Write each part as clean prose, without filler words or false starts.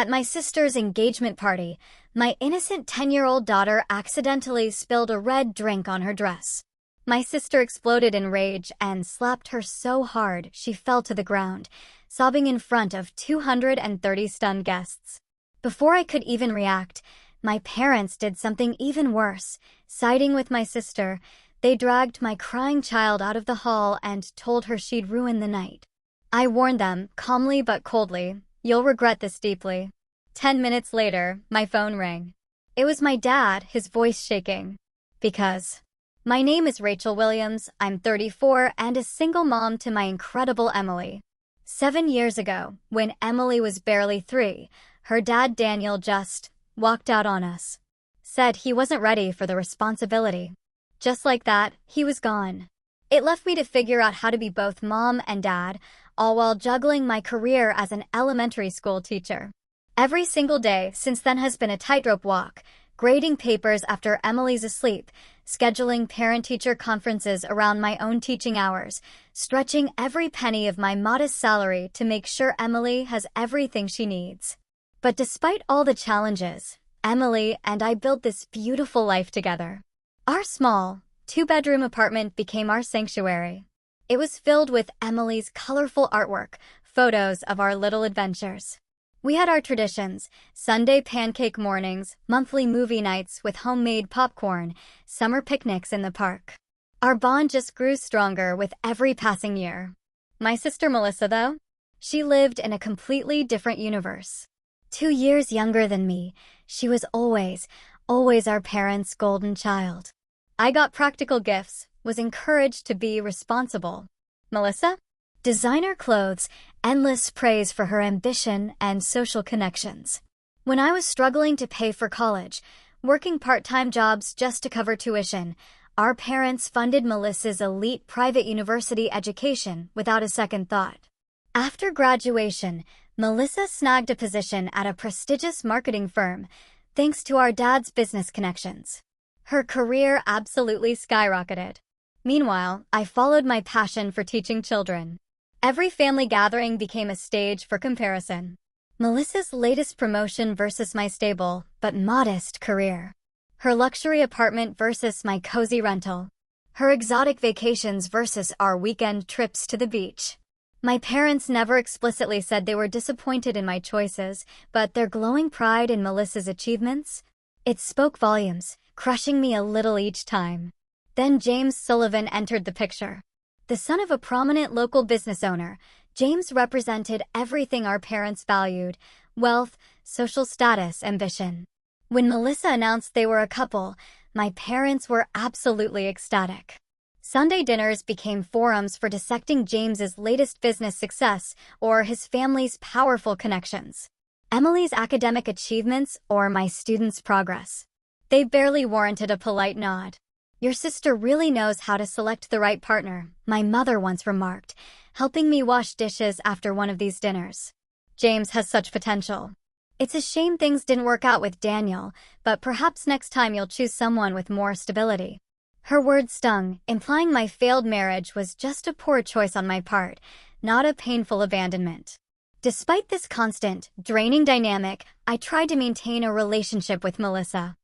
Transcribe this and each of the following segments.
At my sister's engagement party, my innocent 10-year-old daughter accidentally spilled a red drink on her dress. My sister exploded in rage and slapped her so hard she fell to the ground, sobbing in front of 230 stunned guests. Before I could even react, my parents did something even worse. Siding with my sister, they dragged my crying child out of the hall and told her she'd ruin the night. I warned them, calmly but coldly, "You'll regret this deeply." 10 minutes later, my phone rang. It was my dad, his voice shaking. "Because my name is Rachel Williams, I'm 34 and a single mom to my incredible Emily. 7 years ago, when Emily was barely 3, her dad Daniel just walked out on us. Said he wasn't ready for the responsibility. Just like that, he was gone. It left me to figure out how to be both mom and dad, all while juggling my career as an elementary school teacher. Every single day since then has been a tightrope walk, grading papers after Emily's asleep, scheduling parent-teacher conferences around my own teaching hours, stretching every penny of my modest salary to make sure Emily has everything she needs. But despite all the challenges, Emily and I built this beautiful life together. Our small, 2-bedroom apartment became our sanctuary. It was filled with Emily's colorful artwork, photos of our little adventures. We had our traditions: Sunday pancake mornings, monthly movie nights with homemade popcorn, summer picnics in the park. Our bond just grew stronger with every passing year. My sister Melissa, though, she lived in a completely different universe. 2 years younger than me, she was always our parents' golden child. I got practical gifts, was encouraged to be responsible. Melissa? Designer clothes, endless praise for her ambition and social connections. When I was struggling to pay for college, working part-time jobs just to cover tuition, our parents funded Melissa's elite private university education without a second thought. After graduation, Melissa snagged a position at a prestigious marketing firm, thanks to our dad's business connections. Her career absolutely skyrocketed. Meanwhile, I followed my passion for teaching children. Every family gathering became a stage for comparison. Melissa's latest promotion versus my stable, but modest career. Her luxury apartment versus my cozy rental. Her exotic vacations versus our weekend trips to the beach. My parents never explicitly said they were disappointed in my choices, but their glowing pride in Melissa's achievements? It spoke volumes, crushing me a little each time. Then James Sullivan entered the picture. The son of a prominent local business owner, James represented everything our parents valued: wealth, social status, ambition. When Melissa announced they were a couple, my parents were absolutely ecstatic. Sunday dinners became forums for dissecting James's latest business success or his family's powerful connections. Emily's academic achievements or my students' progress. They barely warranted a polite nod. "Your sister really knows how to select the right partner," my mother once remarked, helping me wash dishes after one of these dinners. "James has such potential. It's a shame things didn't work out with Daniel, but perhaps next time you'll choose someone with more stability." Her words stung, implying my failed marriage was just a poor choice on my part, not a painful abandonment. Despite this constant, draining dynamic, I tried to maintain a relationship with Melissa.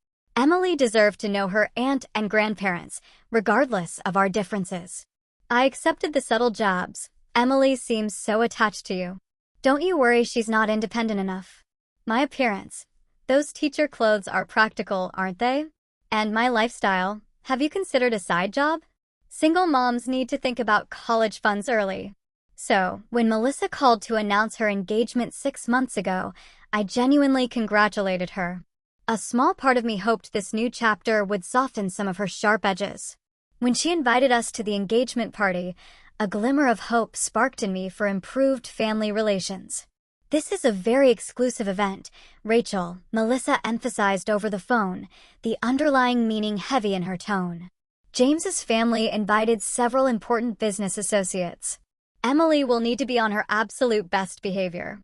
Emily deserved to know her aunt and grandparents, regardless of our differences. I accepted the subtle jabs. "Emily seems so attached to you. Don't you worry she's not independent enough." My appearance. Those teacher clothes are practical, aren't they? And my lifestyle. Have you considered a side job? Single moms need to think about college funds early. So, when Melissa called to announce her engagement 6 months ago, I genuinely congratulated her. A small part of me hoped this new chapter would soften some of her sharp edges. When she invited us to the engagement party, a glimmer of hope sparked in me for improved family relations. "This is a very exclusive event, Rachel," Melissa emphasized over the phone, the underlying meaning heavy in her tone. James's family invited several important business associates. Emily will need to be on her absolute best behavior.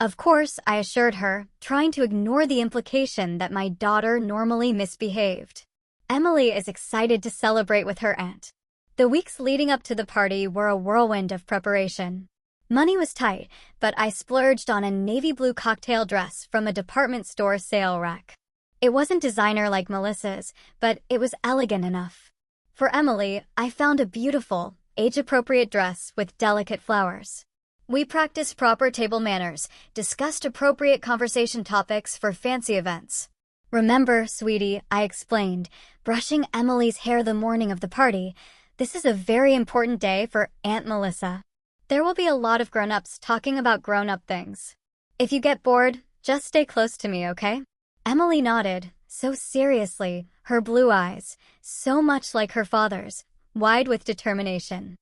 Of course, I assured her, trying to ignore the implication that my daughter normally misbehaved. Emily is excited to celebrate with her aunt. The weeks leading up to the party were a whirlwind of preparation. Money was tight, but I splurged on a navy blue cocktail dress from a department store sale rack. It wasn't designer like Melissa's, but it was elegant enough. For Emily, I found a beautiful, age-appropriate dress with delicate flowers. We practiced proper table manners, discussed appropriate conversation topics for fancy events. Remember, sweetie, I explained, brushing Emily's hair the morning of the party, this is a very important day for Aunt Melissa. There will be a lot of grown-ups talking about grown-up things. If you get bored, just stay close to me, okay? Emily nodded, so seriously, her blue eyes, so much like her father's, wide with determination.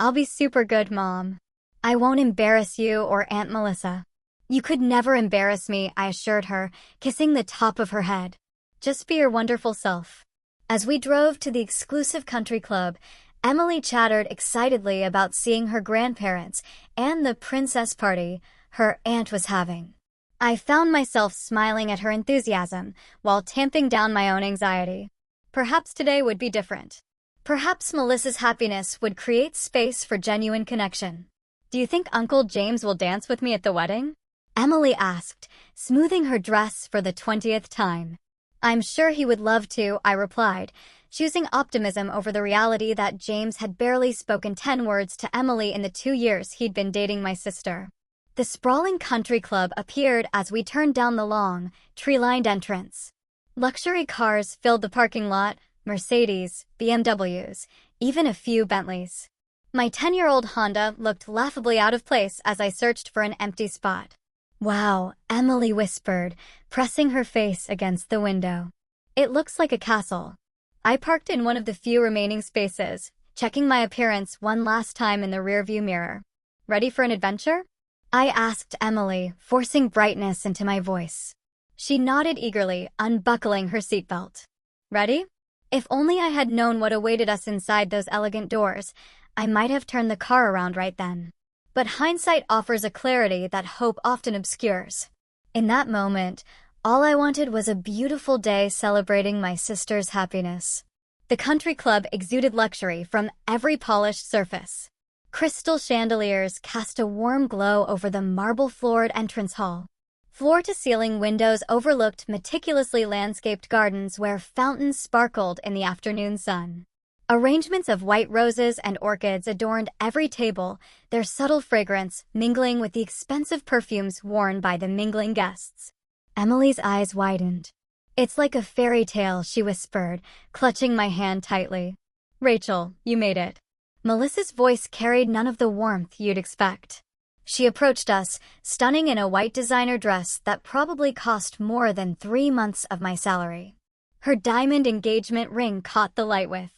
I'll be super good, Mom. I won't embarrass you or Aunt Melissa. You could never embarrass me, I assured her, kissing the top of her head. Just be your wonderful self. As we drove to the exclusive country club, Emily chattered excitedly about seeing her grandparents and the princess party her aunt was having. I found myself smiling at her enthusiasm while tamping down my own anxiety. Perhaps today would be different. Perhaps Melissa's happiness would create space for genuine connection. Do you think Uncle James will dance with me at the wedding? Emily asked, smoothing her dress for the 20th time. I'm sure he would love to, I replied, choosing optimism over the reality that James had barely spoken 10 words to Emily in the 2 years he'd been dating my sister. The sprawling country club appeared as we turned down the long, tree-lined entrance. Luxury cars filled the parking lot, Mercedes, BMWs, even a few Bentleys. My 10-year-old Honda looked laughably out of place as I searched for an empty spot. Wow, Emily whispered, pressing her face against the window. It looks like a castle. I parked in one of the few remaining spaces, checking my appearance one last time in the rearview mirror. Ready for an adventure? I asked Emily, forcing brightness into my voice. She nodded eagerly, unbuckling her seatbelt. Ready? If only I had known what awaited us inside those elegant doors, I might have turned the car around right then. But hindsight offers a clarity that hope often obscures. In that moment, all I wanted was a beautiful day celebrating my sister's happiness. The country club exuded luxury from every polished surface. Crystal chandeliers cast a warm glow over the marble-floored entrance hall. Floor-to-ceiling windows overlooked meticulously landscaped gardens where fountains sparkled in the afternoon sun. Arrangements of white roses and orchids adorned every table, their subtle fragrance mingling with the expensive perfumes worn by the mingling guests. Emily's eyes widened. It's like a fairy tale, she whispered, clutching my hand tightly. Rachel, you made it. Melissa's voice carried none of the warmth you'd expect. She approached us, stunning in a white designer dress that probably cost more than 3 months of my salary. Her diamond engagement ring caught the light with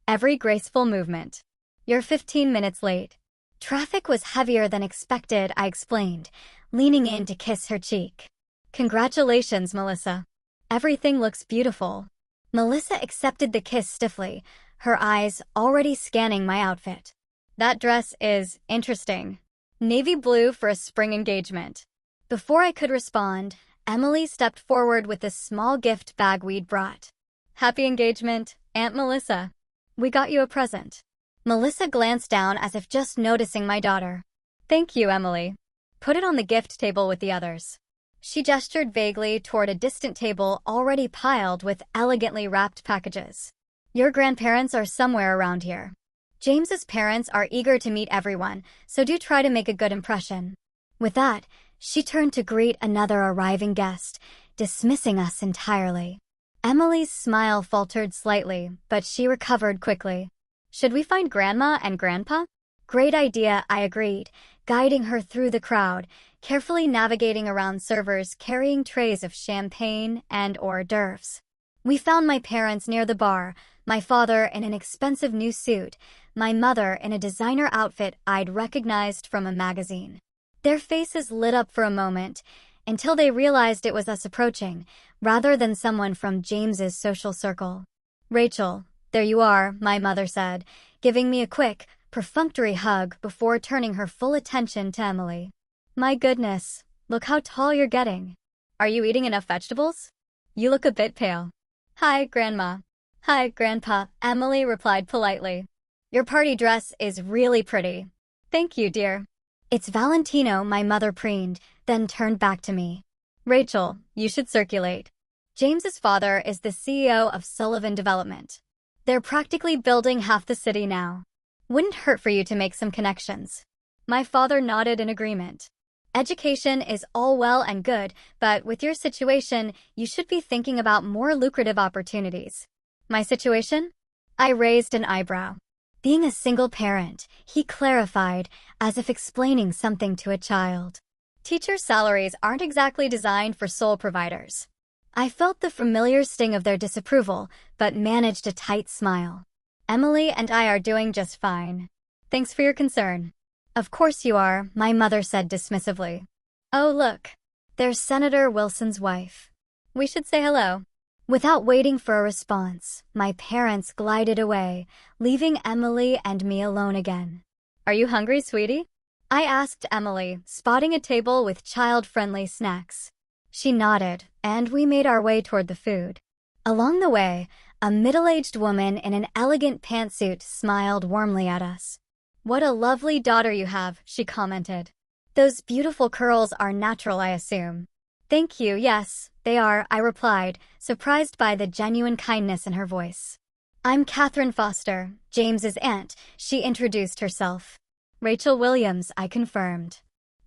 every graceful movement. You're 15 minutes late. Traffic was heavier than expected, I explained, leaning in to kiss her cheek. Congratulations, Melissa. Everything looks beautiful. Melissa accepted the kiss stiffly, her eyes already scanning my outfit. That dress is interesting. Navy blue for a spring engagement. Before I could respond, Emily stepped forward with the small gift bag we'd brought. Happy engagement, Aunt Melissa. We got you a present. Melissa glanced down as if just noticing my daughter. Thank you, Emily. Put it on the gift table with the others. She gestured vaguely toward a distant table already piled with elegantly wrapped packages. Your grandparents are somewhere around here. James's parents are eager to meet everyone, so do try to make a good impression. With that, she turned to greet another arriving guest, dismissing us entirely. Emily's smile faltered slightly, but she recovered quickly. Should we find Grandma and Grandpa? Great idea, I agreed, guiding her through the crowd, carefully navigating around servers carrying trays of champagne and hors d'oeuvres. We found my parents near the bar, my father in an expensive new suit, my mother in a designer outfit I'd recognized from a magazine. Their faces lit up for a moment, until they realized it was us approaching, rather than someone from James's social circle. Rachel, there you are, my mother said, giving me a quick, perfunctory hug before turning her full attention to Emily. My goodness, look how tall you're getting. Are you eating enough vegetables? You look a bit pale. Hi, Grandma. Hi, Grandpa, Emily replied politely. Your party dress is really pretty. Thank you, dear. It's Valentino, my mother preened, then turned back to me. Rachel, you should circulate. James's father is the CEO of Sullivan Development. They're practically building half the city now. Wouldn't hurt for you to make some connections. My father nodded in agreement. Education is all well and good, but with your situation, you should be thinking about more lucrative opportunities. My situation? I raised an eyebrow. Being a single parent, he clarified, as if explaining something to a child. Teacher salaries aren't exactly designed for sole providers. I felt the familiar sting of their disapproval, but managed a tight smile. Emily and I are doing just fine. Thanks for your concern. Of course you are, my mother said dismissively. Oh look, there's Senator Wilson's wife. We should say hello. Without waiting for a response, my parents glided away, leaving Emily and me alone again. Are you hungry, sweetie? I asked Emily, spotting a table with child-friendly snacks. She nodded, and we made our way toward the food. Along the way, a middle-aged woman in an elegant pantsuit smiled warmly at us. What a lovely daughter you have, she commented. Those beautiful curls are natural, I assume. Thank you, yes, they are, I replied, surprised by the genuine kindness in her voice. I'm Catherine Foster, James's aunt, she introduced herself. Rachel Williams, I confirmed.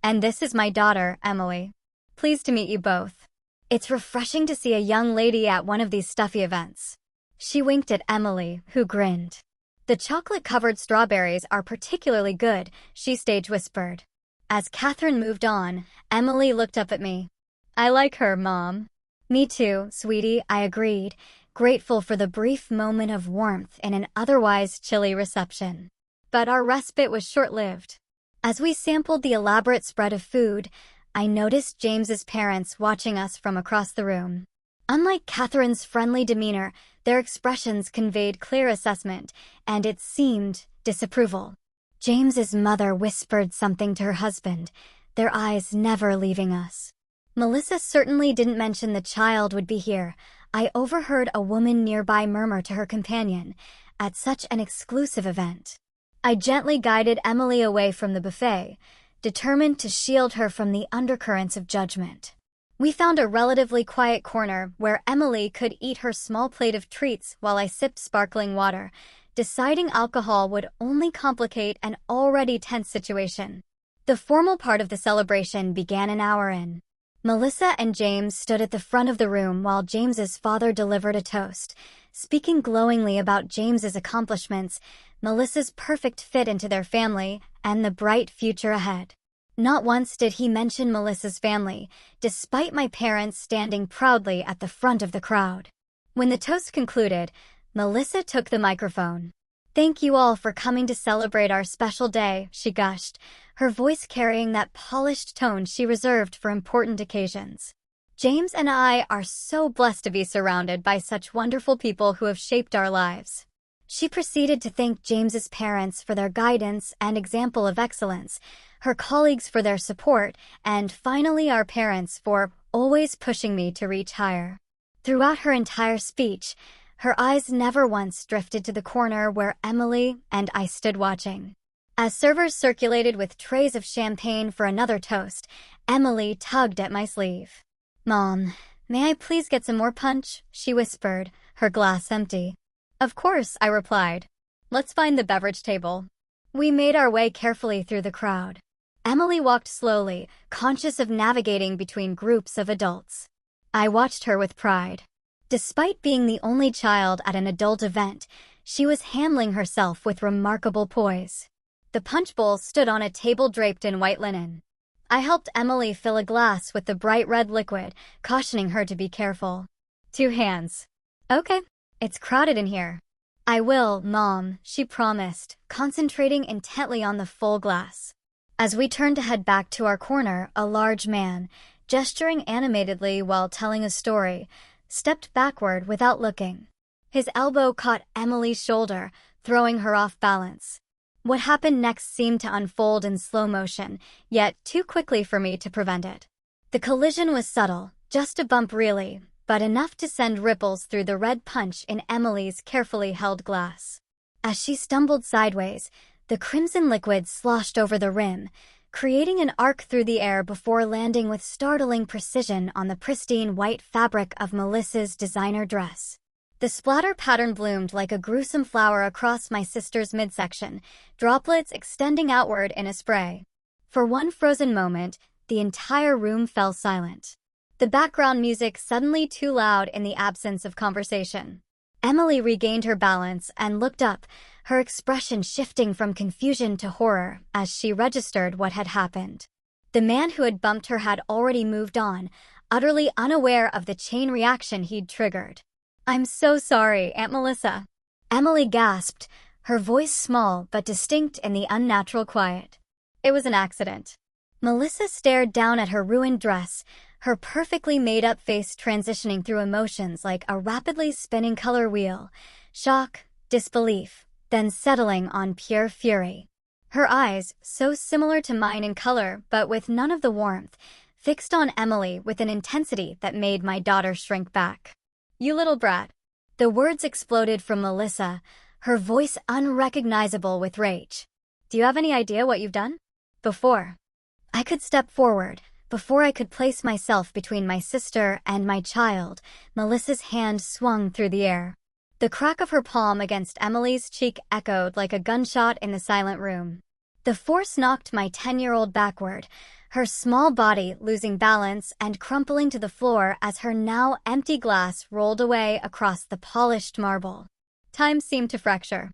And this is my daughter, Emily. Pleased to meet you both. It's refreshing to see a young lady at one of these stuffy events. She winked at Emily, who grinned. The chocolate-covered strawberries are particularly good, she stage whispered. As Catherine moved on, Emily looked up at me. I like her, Mom. Me too, sweetie, I agreed, grateful for the brief moment of warmth in an otherwise chilly reception. But our respite was short-lived. As we sampled the elaborate spread of food, I noticed James's parents watching us from across the room. Unlike Catherine's friendly demeanor, their expressions conveyed clear assessment, and it seemed disapproval. James's mother whispered something to her husband, their eyes never leaving us. Melissa certainly didn't mention the child would be here. I overheard a woman nearby murmur to her companion, at such an exclusive event. I gently guided Emily away from the buffet, determined to shield her from the undercurrents of judgment. We found a relatively quiet corner where Emily could eat her small plate of treats while I sipped sparkling water, deciding alcohol would only complicate an already tense situation. The formal part of the celebration began an hour in. Melissa and James stood at the front of the room while James's father delivered a toast, speaking glowingly about James's accomplishments, Melissa's perfect fit into their family, and the bright future ahead. Not once did he mention Melissa's family, despite my parents standing proudly at the front of the crowd. When the toast concluded, Melissa took the microphone. Thank you all for coming to celebrate our special day, she gushed, her voice carrying that polished tone she reserved for important occasions. James and I are so blessed to be surrounded by such wonderful people who have shaped our lives. She proceeded to thank James's parents for their guidance and example of excellence, her colleagues for their support, and finally our parents for always pushing me to reach higher. Throughout her entire speech, her eyes never once drifted to the corner where Emily and I stood watching. As servers circulated with trays of champagne for another toast, Emily tugged at my sleeve. Mom, may I please get some more punch? She whispered, her glass empty. Of course, I replied. Let's find the beverage table. We made our way carefully through the crowd. Emily walked slowly, conscious of navigating between groups of adults. I watched her with pride. Despite being the only child at an adult event, she was handling herself with remarkable poise. The punch bowl stood on a table draped in white linen. I helped Emily fill a glass with the bright red liquid, cautioning her to be careful. 2 hands. Okay, it's crowded in here. I will, Mom, she promised, concentrating intently on the full glass. As we turned to head back to our corner, a large man, gesturing animatedly while telling a story, stepped backward without looking. His elbow caught Emily's shoulder, throwing her off balance. What happened next seemed to unfold in slow motion, yet too quickly for me to prevent it. The collision was subtle, just a bump really, but enough to send ripples through the red punch in Emily's carefully held glass. As she stumbled sideways, the crimson liquid sloshed over the rim, creating an arc through the air before landing with startling precision on the pristine white fabric of Melissa's designer dress. The splatter pattern bloomed like a gruesome flower across my sister's midsection, droplets extending outward in a spray. For one frozen moment, the entire room fell silent. The background music suddenly too loud in the absence of conversation. Emily regained her balance and looked up, her expression shifting from confusion to horror as she registered what had happened. The man who had bumped her had already moved on, utterly unaware of the chain reaction he'd triggered. "I'm so sorry, Aunt Melissa," Emily gasped, her voice small but distinct in the unnatural quiet. "It was an accident." Melissa stared down at her ruined dress, her perfectly made-up face transitioning through emotions like a rapidly spinning color wheel: shock, disbelief, then settling on pure fury. Her eyes, so similar to mine in color but with none of the warmth, fixed on Emily with an intensity that made my daughter shrink back. "You little brat." The words exploded from Melissa, her voice unrecognizable with rage. "Do you have any idea what you've done?" Before I could step forward, before I could place myself between my sister and my child, Melissa's hand swung through the air. The crack of her palm against Emily's cheek echoed like a gunshot in the silent room. The force knocked my 10-year-old backward, her small body losing balance and crumpling to the floor as her now empty glass rolled away across the polished marble. Time seemed to fracture.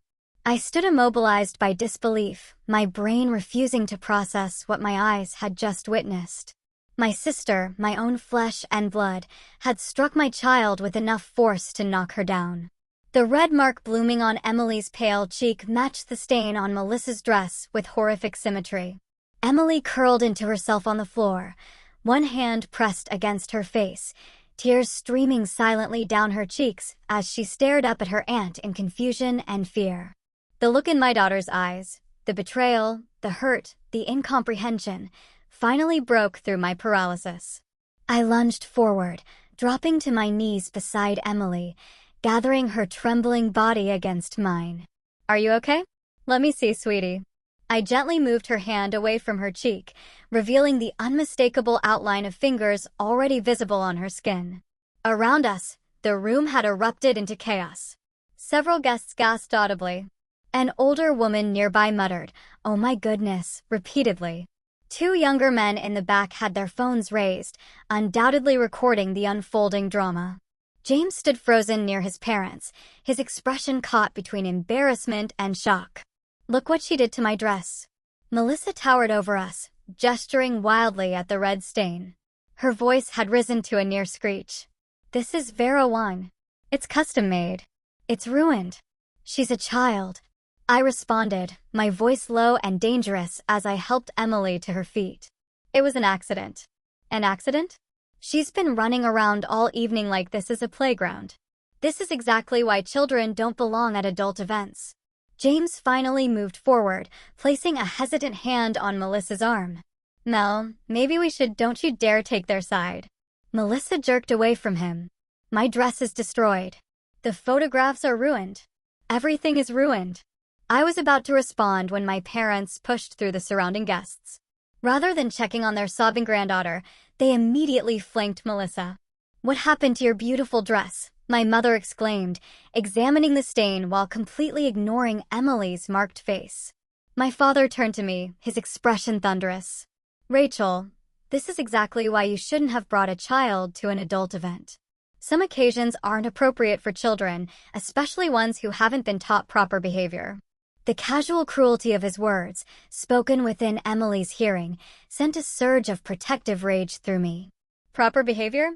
I stood immobilized by disbelief, my brain refusing to process what my eyes had just witnessed. My sister, my own flesh and blood, had struck my child with enough force to knock her down. The red mark blooming on Emily's pale cheek matched the stain on Melissa's dress with horrific symmetry. Emily curled into herself on the floor, one hand pressed against her face, tears streaming silently down her cheeks as she stared up at her aunt in confusion and fear. The look in my daughter's eyes, the betrayal, the hurt, the incomprehension, finally broke through my paralysis. I lunged forward, dropping to my knees beside Emily, gathering her trembling body against mine. "Are you okay? Let me see, sweetie." I gently moved her hand away from her cheek, revealing the unmistakable outline of fingers already visible on her skin. Around us, the room had erupted into chaos. Several guests gasped audibly. An older woman nearby muttered, "Oh my goodness," repeatedly. Two younger men in the back had their phones raised, undoubtedly recording the unfolding drama. James stood frozen near his parents, his expression caught between embarrassment and shock. "Look what she did to my dress." Melissa towered over us, gesturing wildly at the red stain. Her voice had risen to a near screech. "This is Vera 1. It's custom-made. It's ruined. She's a child." I responded, my voice low and dangerous as I helped Emily to her feet. "It was an accident." "An accident? She's been running around all evening like this is a playground. This is exactly why children don't belong at adult events." James finally moved forward, placing a hesitant hand on Melissa's arm. "Mel, maybe we should don't you dare take their side." Melissa jerked away from him. "My dress is destroyed. The photographs are ruined. Everything is ruined." I was about to respond when my parents pushed through the surrounding guests. Rather than checking on their sobbing granddaughter, they immediately flanked Melissa. "What happened to your beautiful dress?" my mother exclaimed, examining the stain while completely ignoring Emily's marked face. My father turned to me, his expression thunderous. "Rachel, this is exactly why you shouldn't have brought a child to an adult event. Some occasions aren't appropriate for children, especially ones who haven't been taught proper behavior." The casual cruelty of his words, spoken within Emily's hearing, sent a surge of protective rage through me. "Proper behavior?"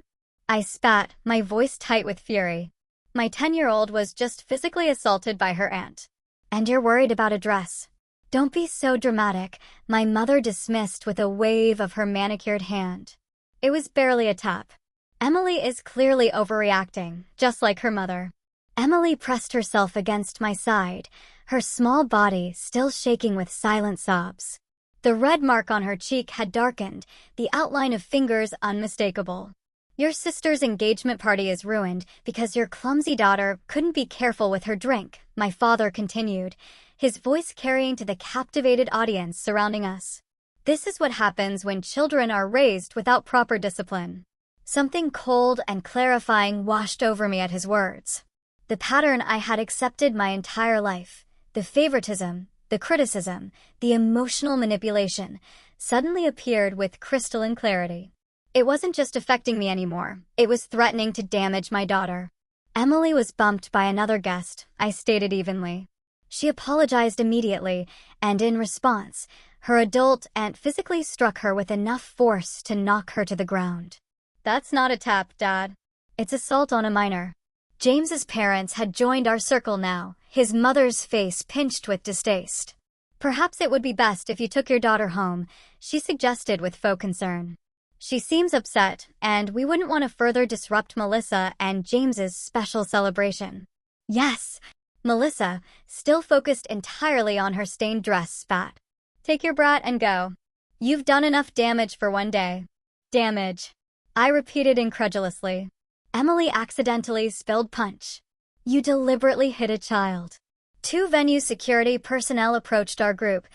I spat, my voice tight with fury. My 10-year-old was just physically assaulted by her aunt. "And you're worried about a dress?" "Don't be so dramatic," my mother dismissed with a wave of her manicured hand. It was barely a tap. "Emily is clearly overreacting, just like her mother." Emily pressed herself against my side, her small body still shaking with silent sobs. The red mark on her cheek had darkened, the outline of fingers unmistakable. "Your sister's engagement party is ruined because your clumsy daughter couldn't be careful with her drink," my father continued, his voice carrying to the captivated audience surrounding us. This is what happens when children are raised without proper discipline. Something cold and clarifying washed over me at his words. The pattern I had accepted my entire life, the favoritism, the criticism, the emotional manipulation, suddenly appeared with crystalline clarity. It wasn't just affecting me anymore, it was threatening to damage my daughter. Emily was bumped by another guest, I stated evenly. She apologized immediately, and in response, her adult aunt physically struck her with enough force to knock her to the ground. That's not a tap, Dad. It's assault on a minor. James's parents had joined our circle now, his mother's face pinched with distaste. Perhaps it would be best if you took your daughter home, she suggested with faux concern. She seems upset, and we wouldn't want to further disrupt Melissa and James's special celebration. Yes, Melissa, still focused entirely on her stained dress, spat. Take your brat and go. You've done enough damage for one day. Damage, I repeated incredulously. Emily accidentally spilled punch. You deliberately hit a child. 2 venue security personnel approached our group,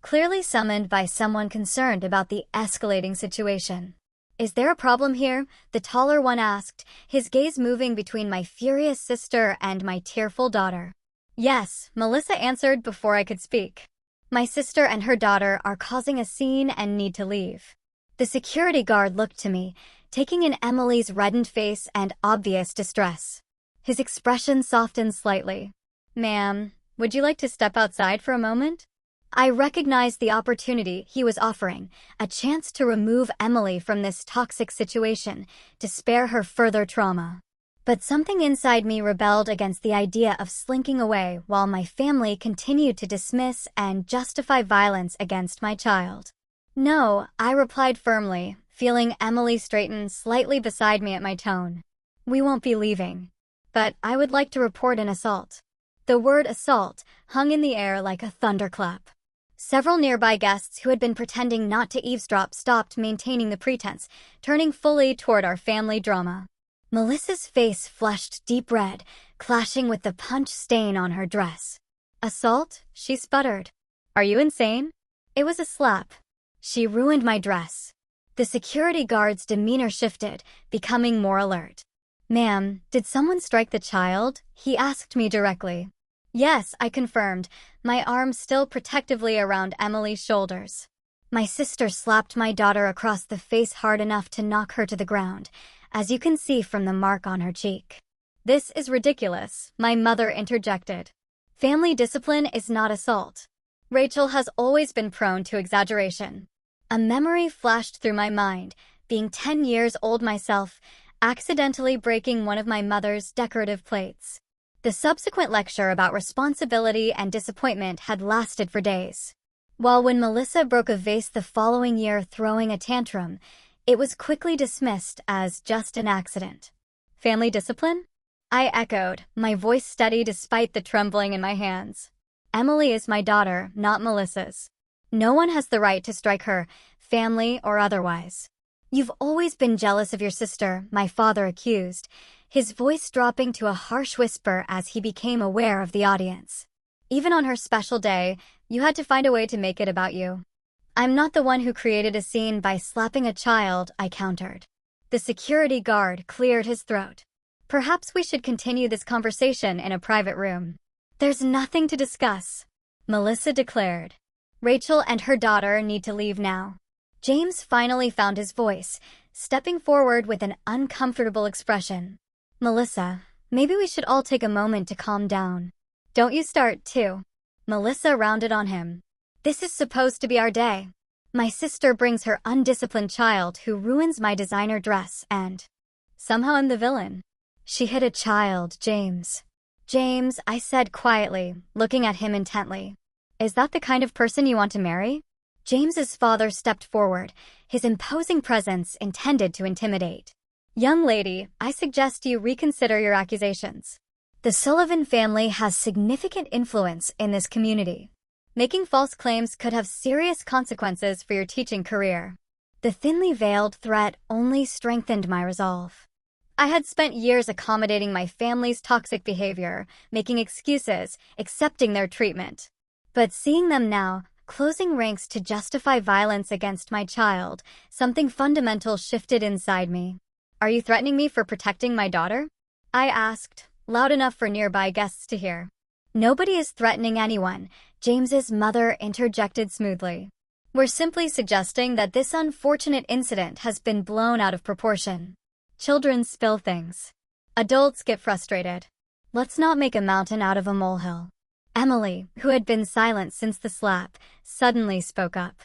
clearly summoned by someone concerned about the escalating situation. Is there a problem here? The taller one asked, his gaze moving between my furious sister and my tearful daughter. Yes, Melissa answered before I could speak. My sister and her daughter are causing a scene and need to leave. The security guard looked to me, taking in Emily's reddened face and obvious distress. His expression softened slightly. Ma'am, would you like to step outside for a moment? I recognized the opportunity he was offering, a chance to remove Emily from this toxic situation, to spare her further trauma. But something inside me rebelled against the idea of slinking away while my family continued to dismiss and justify violence against my child. No, I replied firmly, feeling Emily straighten slightly beside me at my tone. We won't be leaving. But I would like to report an assault. The word assault hung in the air like a thunderclap. Several nearby guests who had been pretending not to eavesdrop stopped maintaining the pretense, turning fully toward our family drama. Melissa's face flushed deep red, clashing with the punch stain on her dress. Assault? She sputtered. Are you insane? It was a slap. She ruined my dress. The security guard's demeanor shifted, becoming more alert. Ma'am, did someone strike the child? He asked me directly. Yes, I confirmed, my arm still protectively around Emily's shoulders. My sister slapped my daughter across the face hard enough to knock her to the ground, as you can see from the mark on her cheek. This is ridiculous, my mother interjected. Family discipline is not assault. Rachel has always been prone to exaggeration. A memory flashed through my mind, being 10 years old myself, accidentally breaking one of my mother's decorative plates. The subsequent lecture about responsibility and disappointment had lasted for days. While when Melissa broke a vase the following year throwing a tantrum, it was quickly dismissed as just an accident. Family discipline? I echoed, my voice steady despite the trembling in my hands. Emily is my daughter, not Melissa's. No one has the right to strike her, family or otherwise. You've always been jealous of your sister, my father accused, his voice dropping to a harsh whisper as he became aware of the audience. Even on her special day, you had to find a way to make it about you. I'm not the one who created a scene by slapping a child, I countered. The security guard cleared his throat. Perhaps we should continue this conversation in a private room. There's nothing to discuss, Melissa declared. Rachel and her daughter need to leave now. James finally found his voice, stepping forward with an uncomfortable expression. Melissa, maybe we should all take a moment to calm down. Don't you start, too. Melissa rounded on him. This is supposed to be our day. My sister brings her undisciplined child who ruins my designer dress and... somehow I'm the villain. She hit a child, James. James, I said quietly, looking at him intently. Is that the kind of person you want to marry? James's father stepped forward, his imposing presence intended to intimidate. Young lady, I suggest you reconsider your accusations. The Sullivan family has significant influence in this community. Making false claims could have serious consequences for your teaching career. The thinly veiled threat only strengthened my resolve. I had spent years accommodating my family's toxic behavior, making excuses, accepting their treatment. But seeing them now, Closing ranks to justify violence against my child, something fundamental shifted inside me. Are you threatening me for protecting my daughter? I asked, loud enough for nearby guests to hear. Nobody is threatening anyone, James's mother interjected smoothly. We're simply suggesting that this unfortunate incident has been blown out of proportion. Children spill things. Adults get frustrated. Let's not make a mountain out of a molehill. Emily, who had been silent since the slap, suddenly spoke up.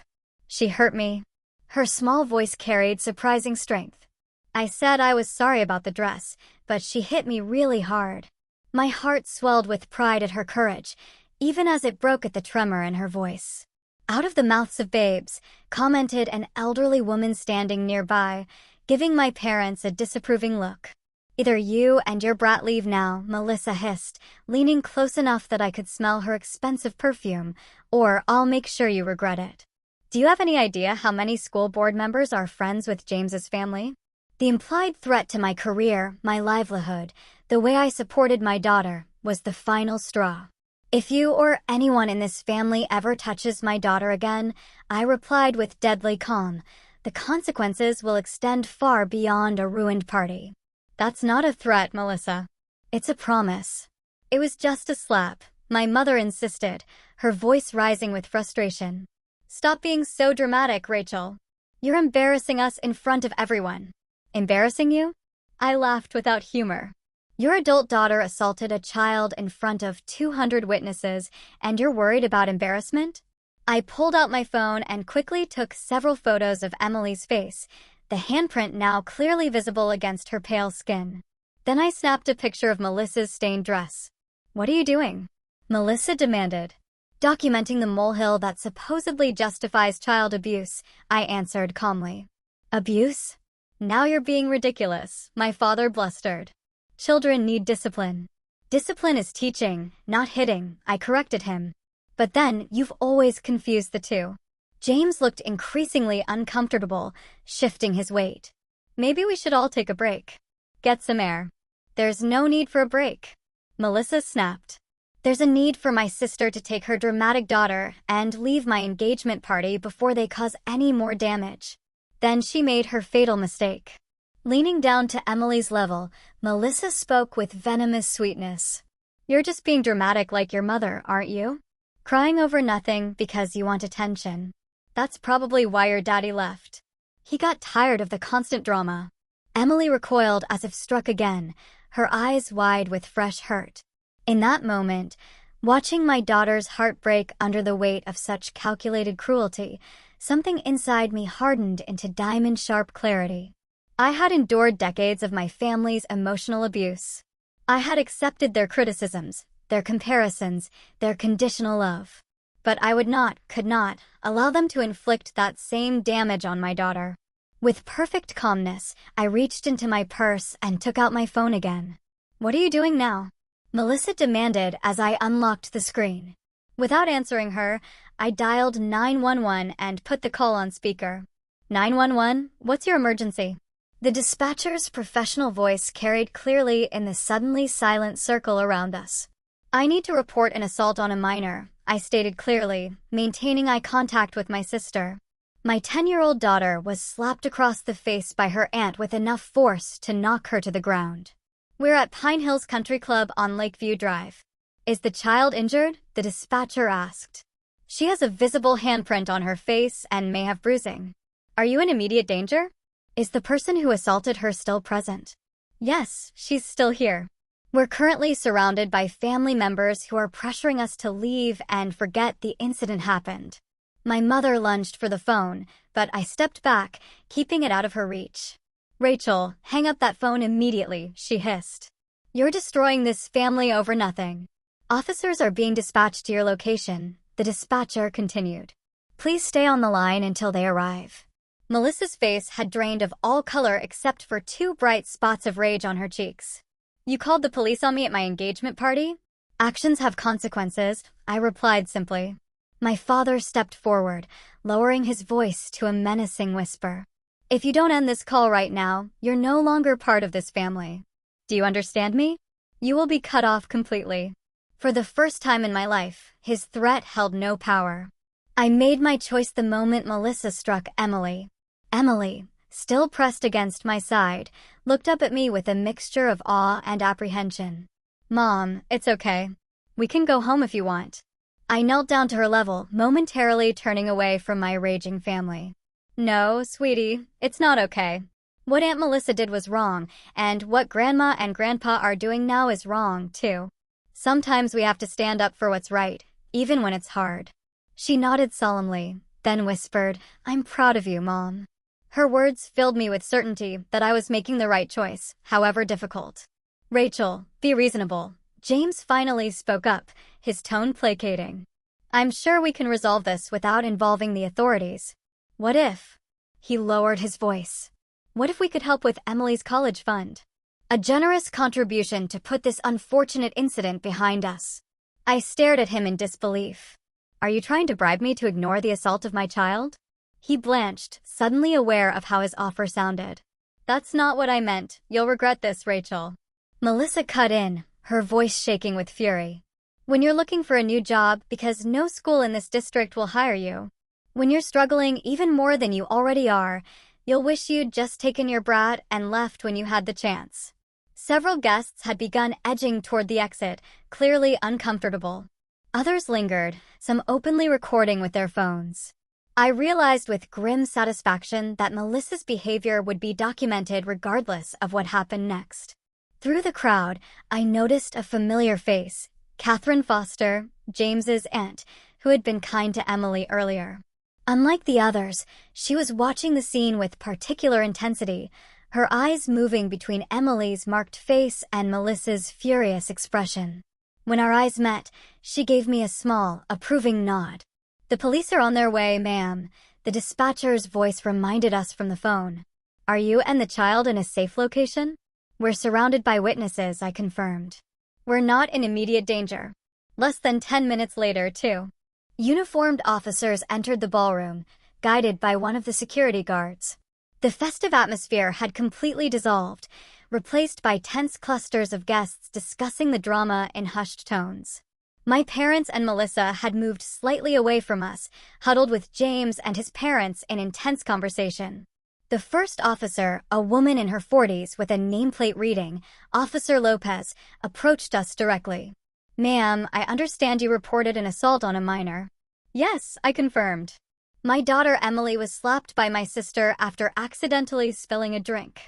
She hurt me. Her small voice carried surprising strength. I said I was sorry about the dress, but she hit me really hard. My heart swelled with pride at her courage, even as it broke at the tremor in her voice. Out of the mouths of babes, commented an elderly woman standing nearby, giving my parents a disapproving look. Either you and your brat leave now, Melissa hissed, leaning close enough that I could smell her expensive perfume, or I'll make sure you regret it. Do you have any idea how many school board members are friends with James's family? The implied threat to my career, my livelihood, the way I supported my daughter, was the final straw. If you or anyone in this family ever touches my daughter again, I replied with deadly calm, the consequences will extend far beyond a ruined party. That's not a threat, Melissa. It's a promise. It was just a slap, my mother insisted, her voice rising with frustration. Stop being so dramatic, Rachel. You're embarrassing us in front of everyone. Embarrassing you? I laughed without humor. Your adult daughter assaulted a child in front of 200 witnesses, and you're worried about embarrassment? I pulled out my phone and quickly took several photos of Emily's face, the handprint now clearly visible against her pale skin. Then I snapped a picture of Melissa's stained dress. What are you doing? Melissa demanded. Documenting the molehill that supposedly justifies child abuse, I answered calmly. Abuse? Now you're being ridiculous, my father blustered. Children need discipline. Discipline is teaching, not hitting, I corrected him. But then, you've always confused the two. James looked increasingly uncomfortable, shifting his weight. Maybe we should all take a break. Get some air. There's no need for a break. Melissa snapped. There's a need for my sister to take her dramatic daughter and leave my engagement party before they cause any more damage. Then she made her fatal mistake. Leaning down to Emily's level, Melissa spoke with venomous sweetness. You're just being dramatic like your mother, aren't you? Crying over nothing because you want attention. That's probably why your daddy left. He got tired of the constant drama. Emily recoiled as if struck again, her eyes wide with fresh hurt. In that moment, watching my daughter's heart break under the weight of such calculated cruelty, something inside me hardened into diamond-sharp clarity. I had endured decades of my family's emotional abuse. I had accepted their criticisms, their comparisons, their conditional love. But I could not, allow them to inflict that same damage on my daughter. With perfect calmness, I reached into my purse and took out my phone again. What are you doing now? Melissa demanded as I unlocked the screen. Without answering her, I dialed 911 and put the call on speaker. 911, what's your emergency? The dispatcher's professional voice carried clearly in the suddenly silent circle around us. I need to report an assault on a minor, I stated clearly, maintaining eye contact with my sister. My 10-year-old daughter was slapped across the face by her aunt with enough force to knock her to the ground. We're at Pine Hills Country Club on Lakeview Drive. Is the child injured? The dispatcher asked. She has a visible handprint on her face and may have bruising. Are you in immediate danger? Is the person who assaulted her still present? Yes, she's still here. We're currently surrounded by family members who are pressuring us to leave and forget the incident happened. My mother lunged for the phone, but I stepped back, keeping it out of her reach. Rachel, hang up that phone immediately, she hissed. You're destroying this family over nothing. Officers are being dispatched to your location, the dispatcher continued. Please stay on the line until they arrive. Melissa's face had drained of all color except for 2 bright spots of rage on her cheeks. You called the police on me at my engagement party? Actions have consequences, I replied simply. My father stepped forward, lowering his voice to a menacing whisper. If you don't end this call right now, you're no longer part of this family. Do you understand me? You will be cut off completely. For the first time in my life, his threat held no power. I made my choice the moment Melissa struck Emily. Emily, still pressed against my side, looked up at me with a mixture of awe and apprehension. "Mom, it's okay. We can go home if you want." I knelt down to her level, momentarily turning away from my raging family. "No, sweetie, it's not okay. What Aunt Melissa did was wrong, and what Grandma and Grandpa are doing now is wrong, too. Sometimes we have to stand up for what's right, even when it's hard." She nodded solemnly, then whispered, "I'm proud of you, Mom." Her words filled me with certainty that I was making the right choice, however difficult. "Rachel, be reasonable." James finally spoke up, his tone placating. "I'm sure we can resolve this without involving the authorities. What if?" He lowered his voice. "What if we could help with Emily's college fund? A generous contribution to put this unfortunate incident behind us." I stared at him in disbelief. "Are you trying to bribe me to ignore the assault of my child?" He blanched, suddenly aware of how his offer sounded. "That's not what I meant. You'll regret this, Rachel." Melissa cut in, her voice shaking with fury. "When you're looking for a new job because no school in this district will hire you. When you're struggling even more than you already are, you'll wish you'd just taken your brat and left when you had the chance." Several guests had begun edging toward the exit, clearly uncomfortable. Others lingered, some openly recording with their phones. I realized with grim satisfaction that Melissa's behavior would be documented regardless of what happened next. Through the crowd, I noticed a familiar face, Catherine Foster, James's aunt, who had been kind to Emily earlier. Unlike the others, she was watching the scene with particular intensity, her eyes moving between Emily's marked face and Melissa's furious expression. When our eyes met, she gave me a small, approving nod. "The police are on their way, ma'am," the dispatcher's voice reminded us from the phone. "Are you and the child in a safe location?" "We're surrounded by witnesses," I confirmed. "We're not in immediate danger." Less than 10 minutes later, too. Uniformed officers entered the ballroom, guided by one of the security guards. The festive atmosphere had completely dissolved, replaced by tense clusters of guests discussing the drama in hushed tones. My parents and Melissa had moved slightly away from us, huddled with James and his parents in intense conversation. The first officer, a woman in her 40s with a nameplate reading, Officer Lopez, approached us directly. "Ma'am, I understand you reported an assault on a minor." "Yes," I confirmed. "My daughter Emily was slapped by my sister after accidentally spilling a drink."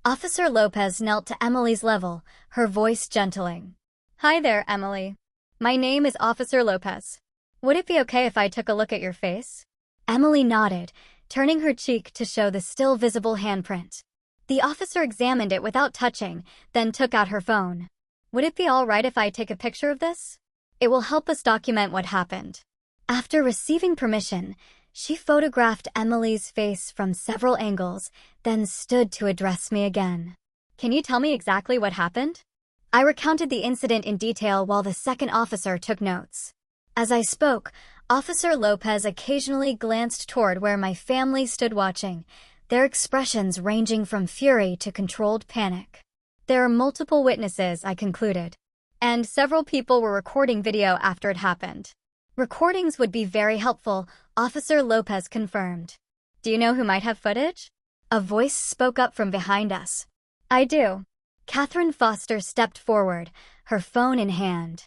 Officer Lopez knelt to Emily's level, her voice gentling. "Hi there, Emily. My name is Officer Lopez. Would it be okay if I took a look at your face?" Emily nodded, turning her cheek to show the still visible handprint. The officer examined it without touching, then took out her phone. "Would it be all right if I take a picture of this? It will help us document what happened." After receiving permission, she photographed Emily's face from several angles, then stood to address me again. "Can you tell me exactly what happened?" I recounted the incident in detail while the second officer took notes. As I spoke, Officer Lopez occasionally glanced toward where my family stood watching, their expressions ranging from fury to controlled panic. "There are multiple witnesses," I concluded, "and several people were recording video after it happened." "Recordings would be very helpful," Officer Lopez confirmed. "Do you know who might have footage?" A voice spoke up from behind us. "I do." Catherine Foster stepped forward, her phone in hand.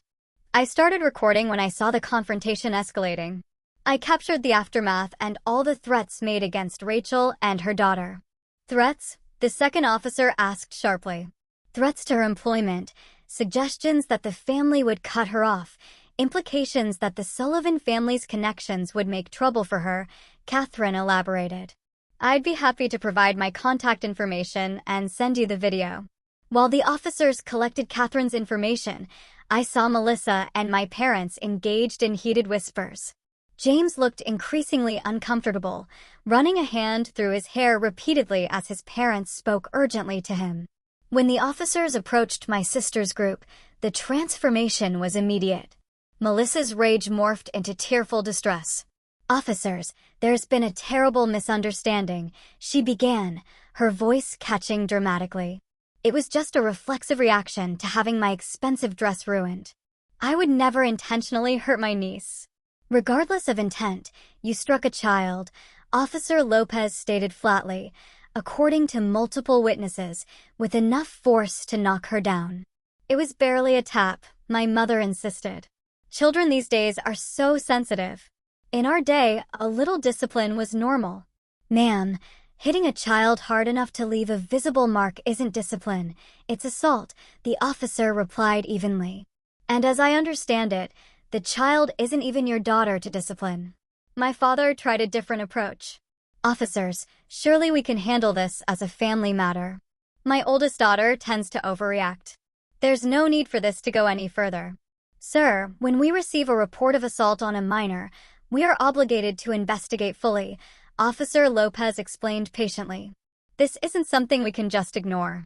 "I started recording when I saw the confrontation escalating. I captured the aftermath and all the threats made against Rachel and her daughter." "Threats?" the second officer asked sharply. "Threats to her employment, suggestions that the family would cut her off, implications that the Sullivan family's connections would make trouble for her," Catherine elaborated. "I'd be happy to provide my contact information and send you the video." While the officers collected Catherine's information, I saw Melissa and my parents engaged in heated whispers. James looked increasingly uncomfortable, running a hand through his hair repeatedly as his parents spoke urgently to him. When the officers approached my sister's group, the transformation was immediate. Melissa's rage morphed into tearful distress. "Officers, there's been a terrible misunderstanding," she began, her voice catching dramatically. "It was just a reflexive reaction to having my expensive dress ruined. I would never intentionally hurt my niece." Regardless of intent, you struck a child, Officer Lopez stated flatly, according to multiple witnesses, with enough force to knock her down. It was barely a tap, my mother insisted. Children these days are so sensitive. In our day, a little discipline was normal. Ma'am, hitting a child hard enough to leave a visible mark isn't discipline, it's assault, the officer replied evenly. And as I understand it, the child isn't even your daughter to discipline. My father tried a different approach. Officers, surely we can handle this as a family matter. My oldest daughter tends to overreact. There's no need for this to go any further. Sir, when we receive a report of assault on a minor, we are obligated to investigate fully, Officer Lopez explained patiently. This isn't something we can just ignore.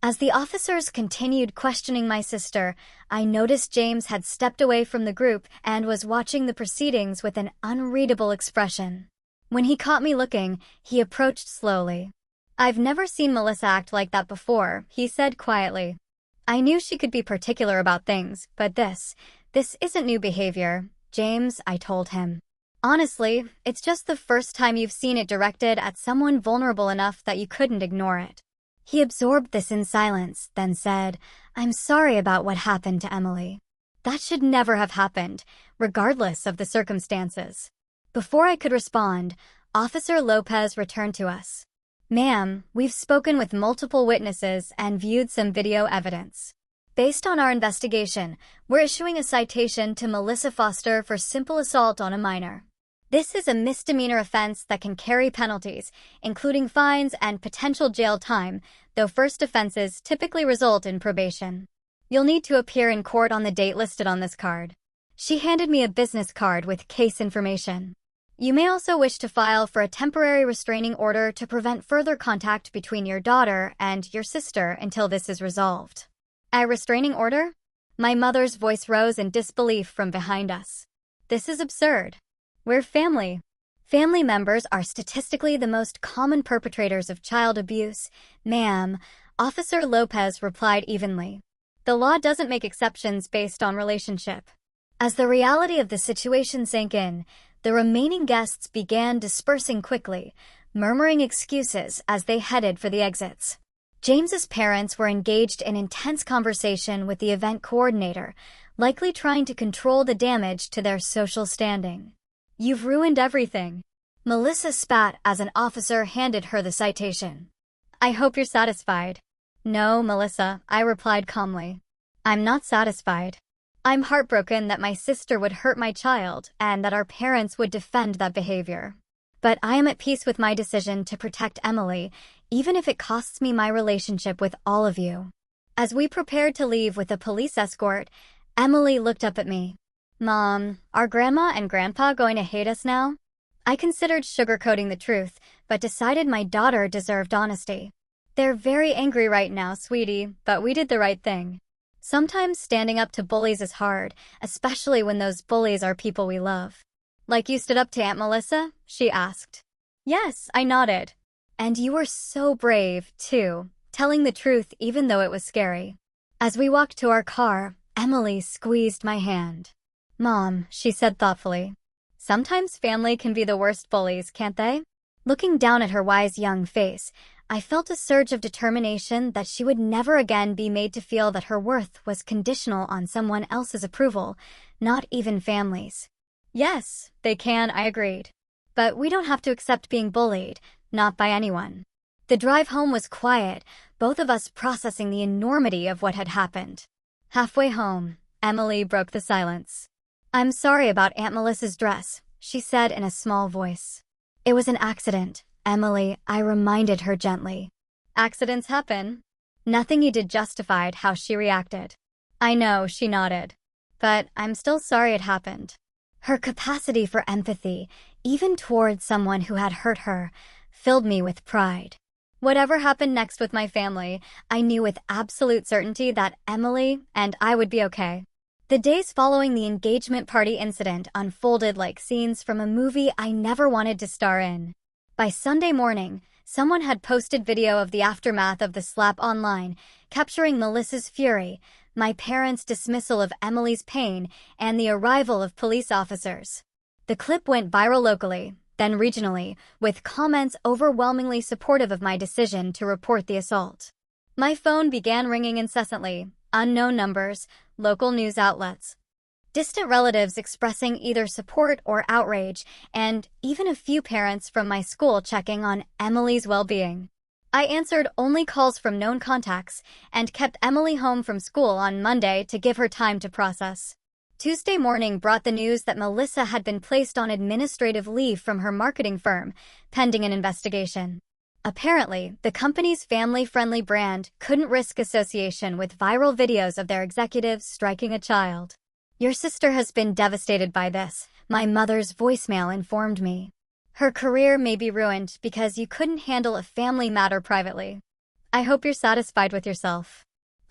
As the officers continued questioning my sister, I noticed James had stepped away from the group and was watching the proceedings with an unreadable expression. When he caught me looking, he approached slowly. I've never seen Melissa act like that before, he said quietly. I knew she could be particular about things, but this isn't new behavior, James, I told him. Honestly, it's just the first time you've seen it directed at someone vulnerable enough that you couldn't ignore it. He absorbed this in silence, then said, I'm sorry about what happened to Emily. That should never have happened, regardless of the circumstances. Before I could respond, Officer Lopez returned to us. Ma'am, we've spoken with multiple witnesses and viewed some video evidence. Based on our investigation, we're issuing a citation to Melissa Foster for simple assault on a minor. This is a misdemeanor offense that can carry penalties, including fines and potential jail time, though first offenses typically result in probation. You'll need to appear in court on the date listed on this card. She handed me a business card with case information. You may also wish to file for a temporary restraining order to prevent further contact between your daughter and your sister until this is resolved. A restraining order? My mother's voice rose in disbelief from behind us. This is absurd. We're family. Family members are statistically the most common perpetrators of child abuse, ma'am, Officer Lopez replied evenly. The law doesn't make exceptions based on relationship. As the reality of the situation sank in, the remaining guests began dispersing quickly, murmuring excuses as they headed for the exits. James's parents were engaged in intense conversation with the event coordinator, likely trying to control the damage to their social standing. You've ruined everything. Melissa spat as an officer handed her the citation. I hope you're satisfied. No, Melissa, I replied calmly. I'm not satisfied. I'm heartbroken that my sister would hurt my child and that our parents would defend that behavior. But I am at peace with my decision to protect Emily, even if it costs me my relationship with all of you. As we prepared to leave with a police escort, Emily looked up at me. Mom, are Grandma and Grandpa going to hate us now? I considered sugarcoating the truth, but decided my daughter deserved honesty. They're very angry right now, sweetie, but we did the right thing. Sometimes standing up to bullies is hard, especially when those bullies are people we love. Like you stood up to Aunt Melissa? She asked. Yes, I nodded. And you were so brave, too, telling the truth even though it was scary. As we walked to our car, Emily squeezed my hand. Mom, she said thoughtfully. Sometimes family can be the worst bullies, can't they? Looking down at her wise young face, I felt a surge of determination that she would never again be made to feel that her worth was conditional on someone else's approval, not even family's. Yes, they can, I agreed. But we don't have to accept being bullied, not by anyone. The drive home was quiet, both of us processing the enormity of what had happened. Halfway home, Emily broke the silence. I'm sorry about Aunt Melissa's dress, she said in a small voice. It was an accident, Emily, I reminded her gently. Accidents happen. Nothing you did justified how she reacted. I know, she nodded. But I'm still sorry it happened. Her capacity for empathy, even towards someone who had hurt her, filled me with pride. Whatever happened next with my family, I knew with absolute certainty that Emily and I would be okay. The days following the engagement party incident unfolded like scenes from a movie I never wanted to star in. By Sunday morning, someone had posted video of the aftermath of the slap online, capturing Melissa's fury, my parents' dismissal of Emily's pain, and the arrival of police officers. The clip went viral locally, then regionally, with comments overwhelmingly supportive of my decision to report the assault. My phone began ringing incessantly, unknown numbers, local news outlets, distant relatives expressing either support or outrage, and even a few parents from my school checking on Emily's well-being. I answered only calls from known contacts and kept Emily home from school on Monday to give her time to process. Tuesday morning brought the news that Melissa had been placed on administrative leave from her marketing firm, pending an investigation. Apparently, the company's family-friendly brand couldn't risk association with viral videos of their executives striking a child. "Your sister has been devastated by this," my mother's voicemail informed me. "Her career may be ruined because you couldn't handle a family matter privately. I hope you're satisfied with yourself."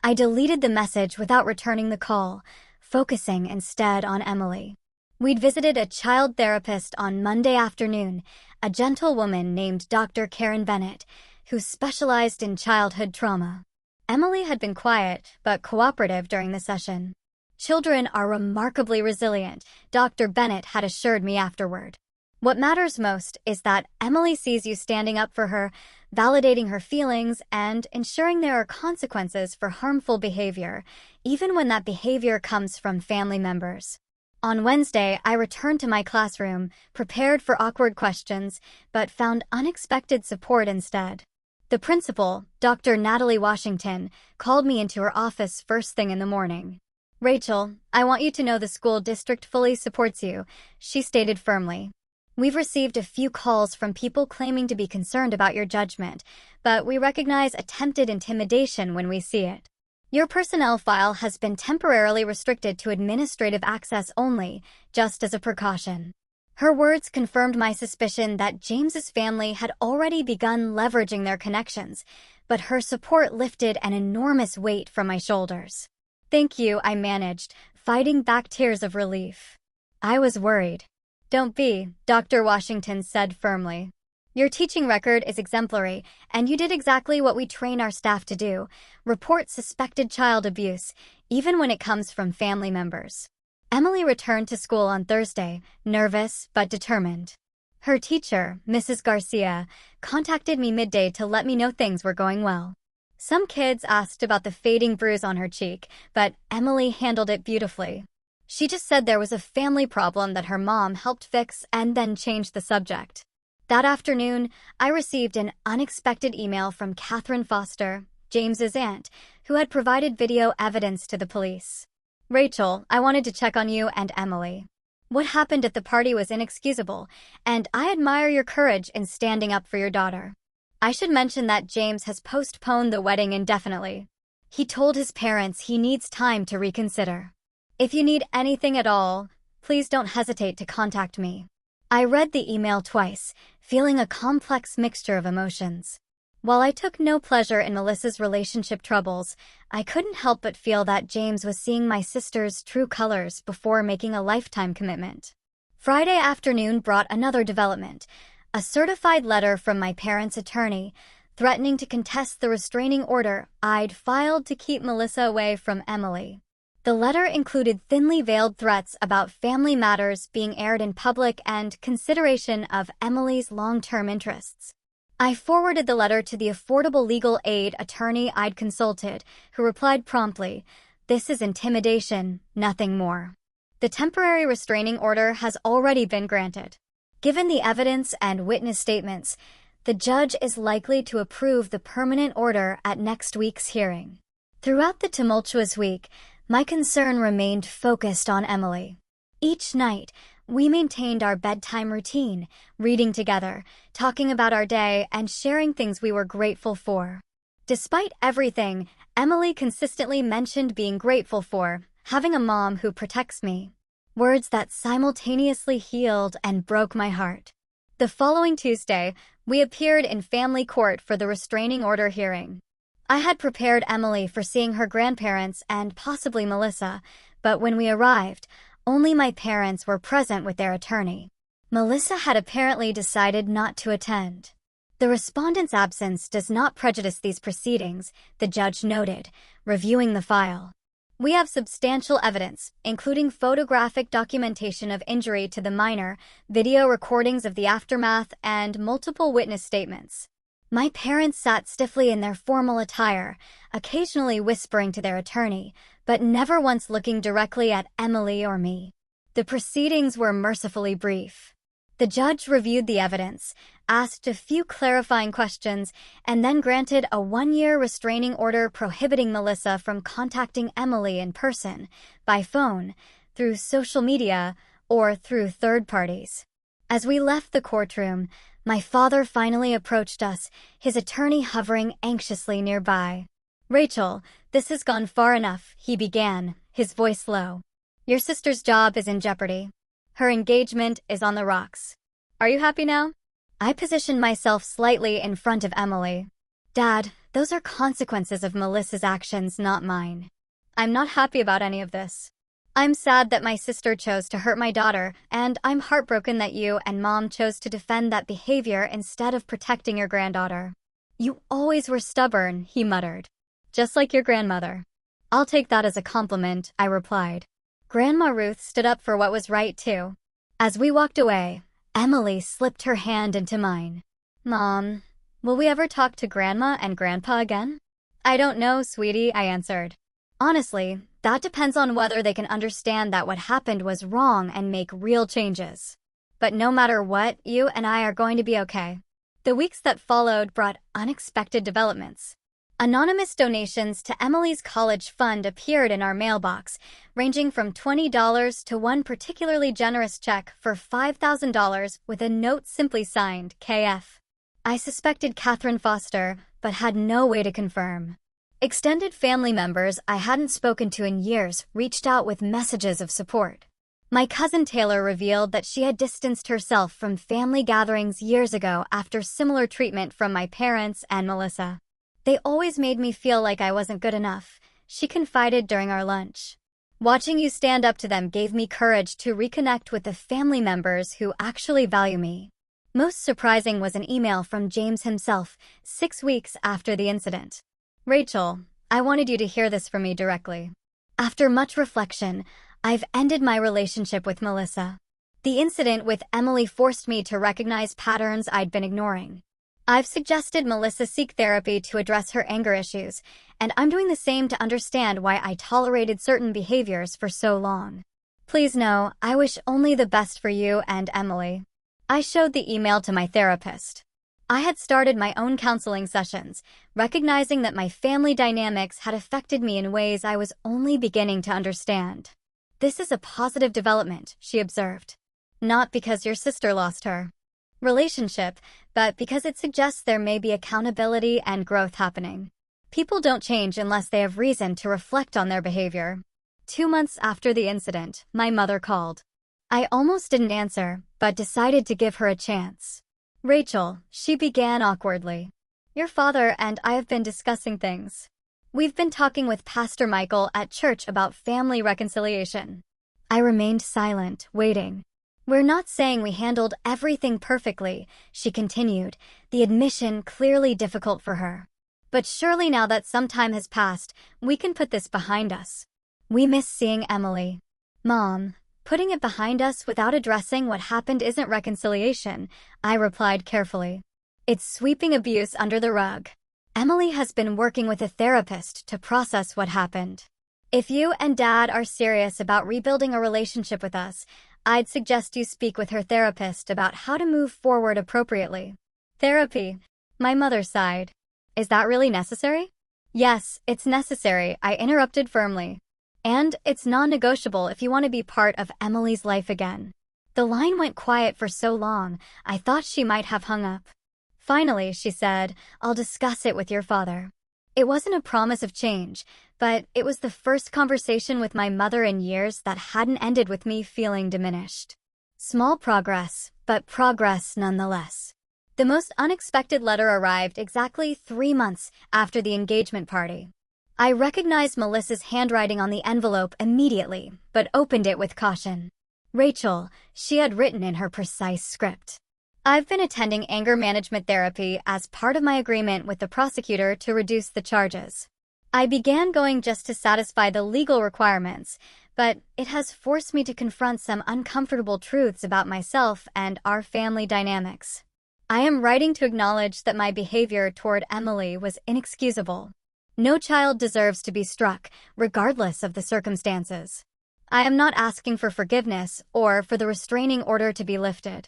I deleted the message without returning the call, focusing instead on Emily. We'd visited a child therapist on Monday afternoon, a gentle woman named Dr. Karen Bennett, who specialized in childhood trauma. Emily had been quiet but cooperative during the session. "Children are remarkably resilient," Dr. Bennett had assured me afterward. "What matters most is that Emily sees you standing up for her, validating her feelings, and ensuring there are consequences for harmful behavior, even when that behavior comes from family members." On Wednesday, I returned to my classroom, prepared for awkward questions, but found unexpected support instead. The principal, Dr. Natalie Washington, called me into her office first thing in the morning. "Rachel, I want you to know the school district fully supports you," she stated firmly. "We've received a few calls from people claiming to be concerned about your judgment, but we recognize attempted intimidation when we see it. Your personnel file has been temporarily restricted to administrative access only, just as a precaution." Her words confirmed my suspicion that James's family had already begun leveraging their connections, but her support lifted an enormous weight from my shoulders. "Thank you," I managed, fighting back tears of relief. "I was worried." "Don't be," Dr. Washington said firmly. "Your teaching record is exemplary, and you did exactly what we train our staff to do: report suspected child abuse, even when it comes from family members." Emily returned to school on Thursday, nervous but determined. Her teacher, Mrs. Garcia, contacted me midday to let me know things were going well. Some kids asked about the fading bruise on her cheek, but Emily handled it beautifully. She just said there was a family problem that her mom helped fix and then changed the subject. That afternoon, I received an unexpected email from Catherine Foster, James's aunt, who had provided video evidence to the police. "Rachel, I wanted to check on you and Emily. What happened at the party was inexcusable, and I admire your courage in standing up for your daughter. I should mention that James has postponed the wedding indefinitely. He told his parents he needs time to reconsider. If you need anything at all, please don't hesitate to contact me." I read the email twice, feeling a complex mixture of emotions. While I took no pleasure in Melissa's relationship troubles, I couldn't help but feel that James was seeing my sister's true colors before making a lifetime commitment. Friday afternoon brought another development: a certified letter from my parents' attorney, threatening to contest the restraining order I'd filed to keep Melissa away from Emily. The letter included thinly veiled threats about family matters being aired in public and consideration of Emily's long-term interests. I forwarded the letter to the affordable legal aid attorney I'd consulted, who replied promptly, "This is intimidation, nothing more." The temporary restraining order has already been granted. Given the evidence and witness statements, the judge is likely to approve the permanent order at next week's hearing. Throughout the tumultuous week, my concern remained focused on Emily. Each night, we maintained our bedtime routine, reading together, talking about our day, and sharing things we were grateful for. Despite everything, Emily consistently mentioned being grateful for having a mom who protects me. Words that simultaneously healed and broke my heart. The following Tuesday, we appeared in family court for the restraining order hearing. I had prepared Emily for seeing her grandparents and possibly Melissa, but when we arrived, only my parents were present with their attorney. Melissa had apparently decided not to attend. The respondent's absence does not prejudice these proceedings, the judge noted, reviewing the file. We have substantial evidence, including photographic documentation of injury to the minor, video recordings of the aftermath, and multiple witness statements. My parents sat stiffly in their formal attire, occasionally whispering to their attorney, but never once looking directly at Emily or me. The proceedings were mercifully brief. The judge reviewed the evidence, asked a few clarifying questions, and then granted a 1-year restraining order prohibiting Melissa from contacting Emily in person, by phone, through social media, or through third parties. As we left the courtroom, my father finally approached us, his attorney hovering anxiously nearby. "Rachel, this has gone far enough," he began, his voice low. "Your sister's job is in jeopardy. Her engagement is on the rocks. Are you happy now?" I positioned myself slightly in front of Emily. "Dad, those are consequences of Melissa's actions, not mine. I'm not happy about any of this. I'm sad that my sister chose to hurt my daughter, and I'm heartbroken that you and Mom chose to defend that behavior instead of protecting your granddaughter." "You always were stubborn," he muttered. "Just like your grandmother." "I'll take that as a compliment," I replied. Grandma Ruth stood up for what was right, too. As we walked away, Emily slipped her hand into mine. "Mom, will we ever talk to Grandma and Grandpa again?" "I don't know, sweetie," I answered. "Honestly, that depends on whether they can understand that what happened was wrong and make real changes. But no matter what, you and I are going to be okay." The weeks that followed brought unexpected developments. Anonymous donations to Emily's college fund appeared in our mailbox, ranging from $20 to one particularly generous check for $5,000 with a note simply signed KF. I suspected Catherine Foster, but had no way to confirm. Extended family members I hadn't spoken to in years reached out with messages of support. My cousin Taylor revealed that she had distanced herself from family gatherings years ago after similar treatment from my parents and Melissa. "They always made me feel like I wasn't good enough," she confided during our lunch. "Watching you stand up to them gave me courage to reconnect with the family members who actually value me." Most surprising was an email from James himself, 6 weeks after the incident. "Rachel, I wanted you to hear this from me directly. After much reflection, I've ended my relationship with Melissa. The incident with Emily forced me to recognize patterns I'd been ignoring. I've suggested Melissa seek therapy to address her anger issues, and I'm doing the same to understand why I tolerated certain behaviors for so long. Please know, I wish only the best for you and Emily." I showed the email to my therapist. I had started my own counseling sessions, recognizing that my family dynamics had affected me in ways I was only beginning to understand. "This is a positive development," she observed. "Not because your sister lost her relationship, but because it suggests there may be accountability and growth happening. People don't change unless they have reason to reflect on their behavior." 2 months after the incident, my mother called. I almost didn't answer, but decided to give her a chance. "Rachel," she began awkwardly. "Your father and I have been discussing things. We've been talking with Pastor Michael at church about family reconciliation." I remained silent, waiting. "We're not saying we handled everything perfectly," she continued, the admission clearly difficult for her. "But surely now that some time has passed, we can put this behind us. We miss seeing Emily." "Mom, putting it behind us without addressing what happened isn't reconciliation," I replied carefully. "It's sweeping abuse under the rug. Emily has been working with a therapist to process what happened. If you and Dad are serious about rebuilding a relationship with us, I'd suggest you speak with her therapist about how to move forward appropriately." "Therapy?" My mother sighed. "Is that really necessary?" "Yes, it's necessary," I interrupted firmly. "And it's non-negotiable if you want to be part of Emily's life again." The line went quiet for so long, I thought she might have hung up. Finally, she said, "I'll discuss it with your father." It wasn't a promise of change, but it was the first conversation with my mother in years that hadn't ended with me feeling diminished. Small progress, but progress nonetheless. The most unexpected letter arrived exactly 3 months after the engagement party. I recognized Melissa's handwriting on the envelope immediately, but opened it with caution. "Rachel," she had written in her precise script. "I've been attending anger management therapy as part of my agreement with the prosecutor to reduce the charges. I began going just to satisfy the legal requirements, but it has forced me to confront some uncomfortable truths about myself and our family dynamics. I am writing to acknowledge that my behavior toward Emily was inexcusable. No child deserves to be struck, regardless of the circumstances. I am not asking for forgiveness or for the restraining order to be lifted.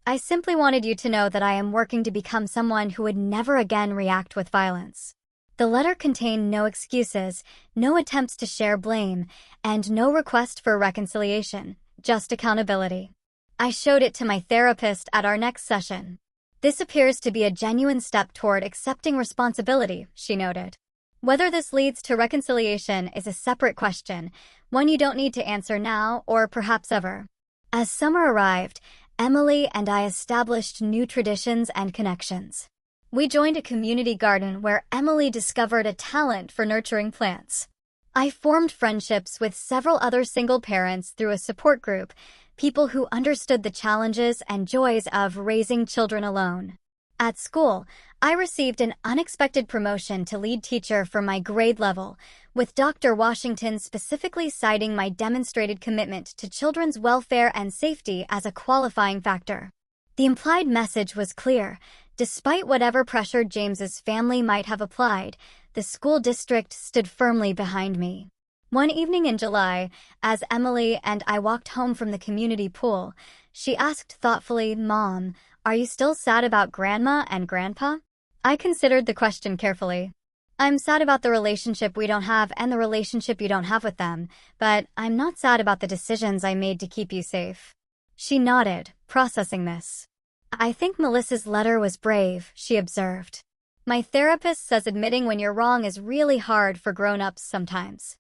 I simply wanted you to know that I am working to become someone who would never again react with violence. The letter contained no excuses, no attempts to share blame, and no request for reconciliation, just accountability. I showed it to my therapist at our next session. This appears to be a genuine step toward accepting responsibility, she noted. Whether this leads to reconciliation is a separate question, one you don't need to answer now or perhaps ever. As summer arrived, Emily and I established new traditions and connections. We joined a community garden where Emily discovered a talent for nurturing plants. I formed friendships with several other single parents through a support group, people who understood the challenges and joys of raising children alone. At school, I received an unexpected promotion to lead teacher for my grade level, with Dr. Washington specifically citing my demonstrated commitment to children's welfare and safety as a qualifying factor. The implied message was clear. Despite whatever pressure James's family might have applied, the school district stood firmly behind me. One evening in July, as Emily and I walked home from the community pool, she asked thoughtfully, "Mom, are you still sad about Grandma and Grandpa?" I considered the question carefully. "I'm sad about the relationship we don't have and the relationship you don't have with them, but I'm not sad about the decisions I made to keep you safe." She nodded, processing this. "I think Melissa's letter was brave," she observed. "My therapist says admitting when you're wrong is really hard for grown-ups sometimes."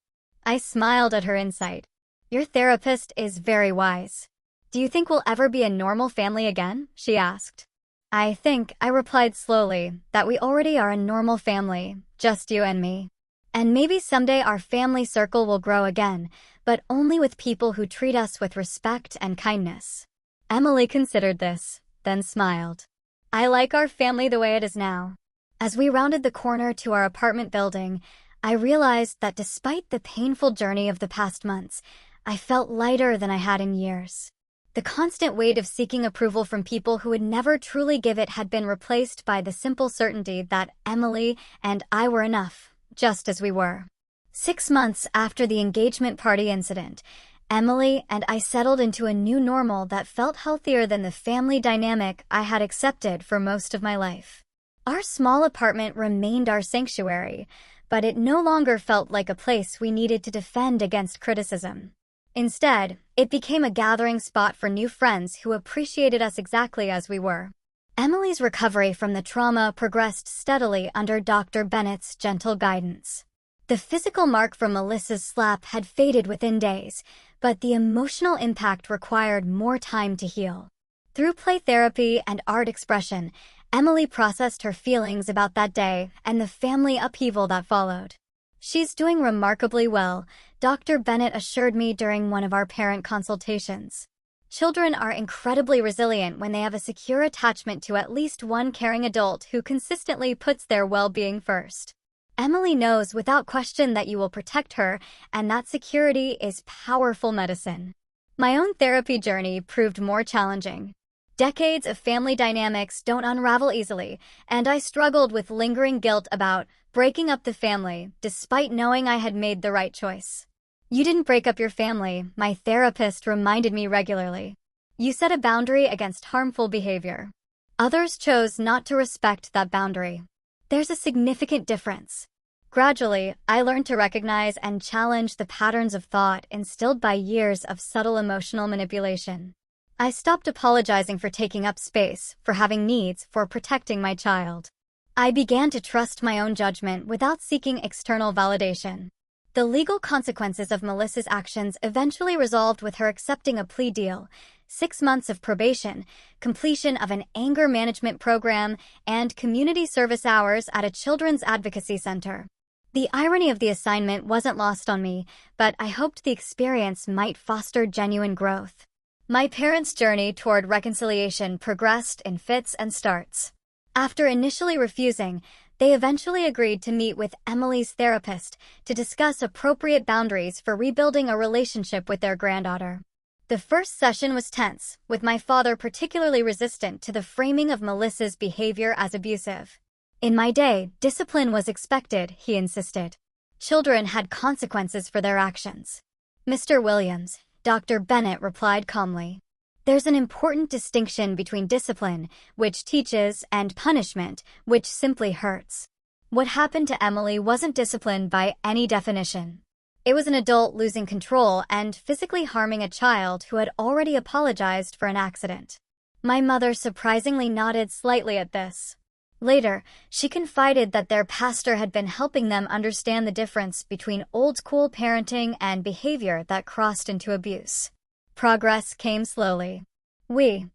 I smiled at her insight. "Your therapist is very wise. Do you think we'll ever be a normal family again?" she asked. I replied slowly, that we already are a normal family, just you and me. And maybe someday our family circle will grow again, but only with people who treat us with respect and kindness. Emily considered this, then smiled. "I like our family the way it is now." As we rounded the corner to our apartment building, I realized that despite the painful journey of the past months, I felt lighter than I had in years. The constant weight of seeking approval from people who would never truly give it had been replaced by the simple certainty that Emily and I were enough, just as we were. 6 months after the engagement party incident, Emily and I settled into a new normal that felt healthier than the family dynamic I had accepted for most of my life. Our small apartment remained our sanctuary, but it no longer felt like a place we needed to defend against criticism. Instead, it became a gathering spot for new friends who appreciated us exactly as we were. Emily's recovery from the trauma progressed steadily under Dr. Bennett's gentle guidance. The physical mark from Melissa's slap had faded within days, but the emotional impact required more time to heal. Through play therapy and art expression, Emily processed her feelings about that day and the family upheaval that followed. "She's doing remarkably well," Dr. Bennett assured me during one of our parent consultations. "Children are incredibly resilient when they have a secure attachment to at least one caring adult who consistently puts their well-being first. Emily knows without question that you will protect her, and that security is powerful medicine." My own therapy journey proved more challenging. Decades of family dynamics don't unravel easily, and I struggled with lingering guilt about breaking up the family, despite knowing I had made the right choice. "You didn't break up your family," my therapist reminded me regularly. "You set a boundary against harmful behavior. Others chose not to respect that boundary. There's a significant difference." Gradually, I learned to recognize and challenge the patterns of thought instilled by years of subtle emotional manipulation. I stopped apologizing for taking up space, for having needs, for protecting my child. I began to trust my own judgment without seeking external validation. The legal consequences of Melissa's actions eventually resolved with her accepting a plea deal, 6 months of probation, completion of an anger management program, and community service hours at a children's advocacy center. The irony of the assignment wasn't lost on me, but I hoped the experience might foster genuine growth. My parents' journey toward reconciliation progressed in fits and starts. After initially refusing, They eventually agreed to meet with Emily's therapist to discuss appropriate boundaries for rebuilding a relationship with their granddaughter. The first session was tense, with my father particularly resistant to the framing of Melissa's behavior as abusive. In my day, discipline was expected, he insisted. Children had consequences for their actions. Mr. Williams, Dr. Bennett replied calmly. There's an important distinction between discipline, which teaches, and punishment, which simply hurts. What happened to Emily wasn't discipline by any definition. It was an adult losing control and physically harming a child who had already apologized for an accident. My mother surprisingly nodded slightly at this. Later, she confided that their pastor had been helping them understand the difference between old-school parenting and behavior that crossed into abuse. Progress came slowly. We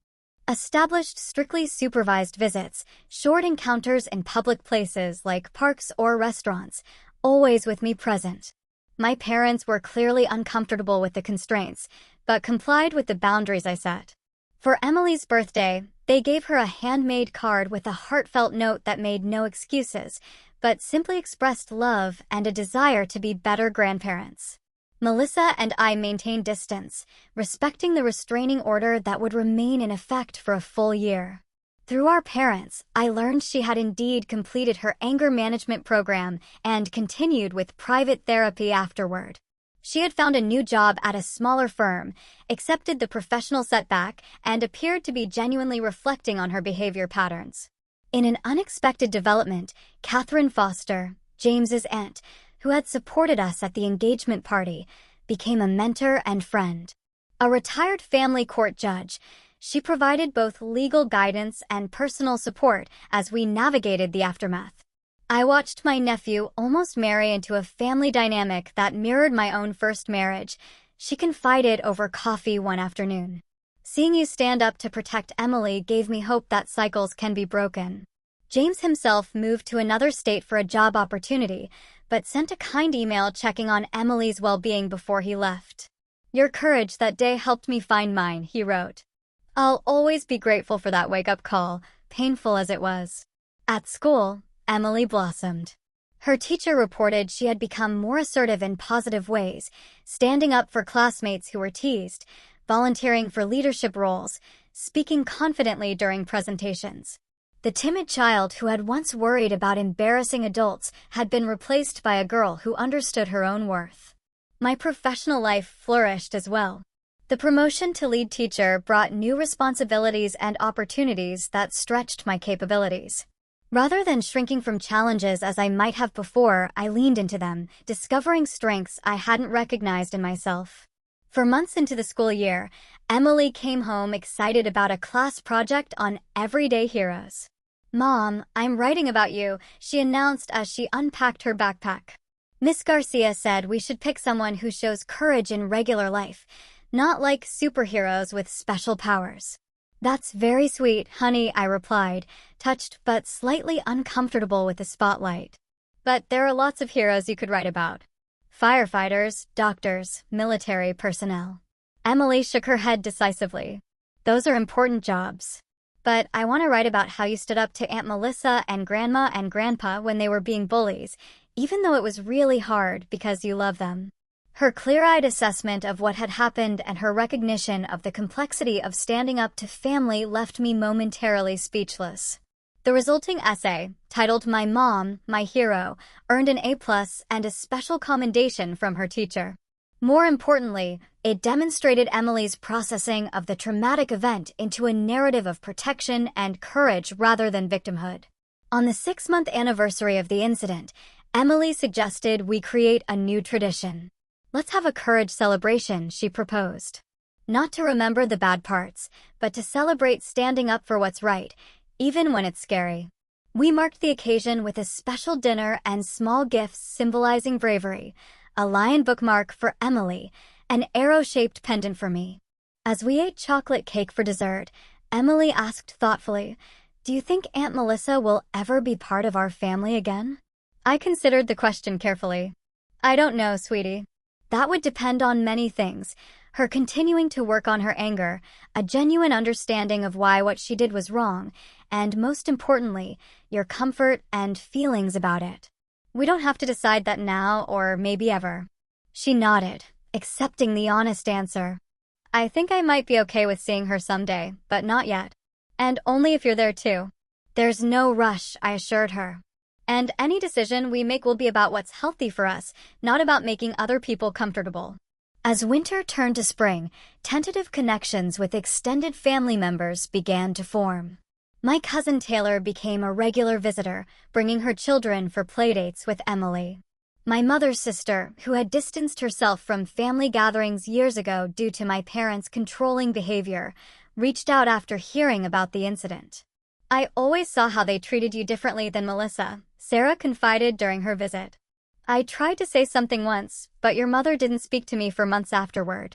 established strictly supervised visits, short encounters in public places like parks or restaurants, always with me present. My parents were clearly uncomfortable with the constraints, but complied with the boundaries I set. For Emily's birthday, they gave her a handmade card with a heartfelt note that made no excuses, but simply expressed love and a desire to be better grandparents. Melissa and I maintained distance, respecting the restraining order that would remain in effect for a full year. Through our parents, I learned she had indeed completed her anger management program and continued with private therapy afterward. She had found a new job at a smaller firm, accepted the professional setback, and appeared to be genuinely reflecting on her behavior patterns. In an unexpected development, Catherine Foster, James's aunt, who had supported us at the engagement party, became a mentor and friend. A retired family court judge, she provided both legal guidance and personal support as we navigated the aftermath. I watched my nephew almost marry into a family dynamic that mirrored my own first marriage, she confided over coffee one afternoon. Seeing you stand up to protect Emily gave me hope that cycles can be broken. James himself moved to another state for a job opportunity, but sent a kind email checking on Emily's well-being before he left. Your courage that day helped me find mine, he wrote. I'll always be grateful for that wake-up call, painful as it was. At school, Emily blossomed. Her teacher reported she had become more assertive in positive ways, standing up for classmates who were teased, volunteering for leadership roles, speaking confidently during presentations. The timid child who had once worried about embarrassing adults had been replaced by a girl who understood her own worth. My professional life flourished as well. The promotion to lead teacher brought new responsibilities and opportunities that stretched my capabilities. Rather than shrinking from challenges as I might have before, I leaned into them, discovering strengths I hadn't recognized in myself. For months into the school year, Emily came home excited about a class project on everyday heroes. Mom, I'm writing about you, she announced as she unpacked her backpack. Miss Garcia said we should pick someone who shows courage in regular life, not like superheroes with special powers. That's very sweet, honey, I replied, touched but slightly uncomfortable with the spotlight. But there are lots of heroes you could write about. Firefighters, doctors, military personnel. Emily shook her head decisively. Those are important jobs. But I want to write about how you stood up to Aunt Melissa and Grandma and Grandpa when they were being bullies, even though it was really hard because you love them. Her clear-eyed assessment of what had happened and her recognition of the complexity of standing up to family left me momentarily speechless. The resulting essay, titled My Mom, My Hero, earned an A+ and a special commendation from her teacher. More importantly, it demonstrated Emily's processing of the traumatic event into a narrative of protection and courage rather than victimhood. On the 6-month anniversary of the incident, Emily suggested we create a new tradition. Let's have a courage celebration, she proposed. Not to remember the bad parts, but to celebrate standing up for what's right, even when it's scary. We marked the occasion with a special dinner and small gifts symbolizing bravery, a lion bookmark for Emily, an arrow-shaped pendant for me. As we ate chocolate cake for dessert, Emily asked thoughtfully, "Do you think Aunt Melissa will ever be part of our family again?" I considered the question carefully. I don't know, sweetie. That would depend on many things. Her continuing to work on her anger, a genuine understanding of why what she did was wrong, and most importantly, your comfort, and feelings about it. We don't have to decide that now or maybe ever. She nodded, accepting the honest answer. I think I might be okay with seeing her someday, but not yet. And only if you're there too. There's no rush, I assured her. And any decision we make will be about what's healthy for us, not about making other people comfortable. As winter turned to spring, tentative connections with extended family members began to form. My cousin Taylor became a regular visitor, bringing her children for playdates with Emily. My mother's sister, who had distanced herself from family gatherings years ago due to my parents' controlling behavior, reached out after hearing about the incident. I always saw how they treated you differently than Melissa, Sarah confided during her visit. I tried to say something once, but your mother didn't speak to me for months afterward.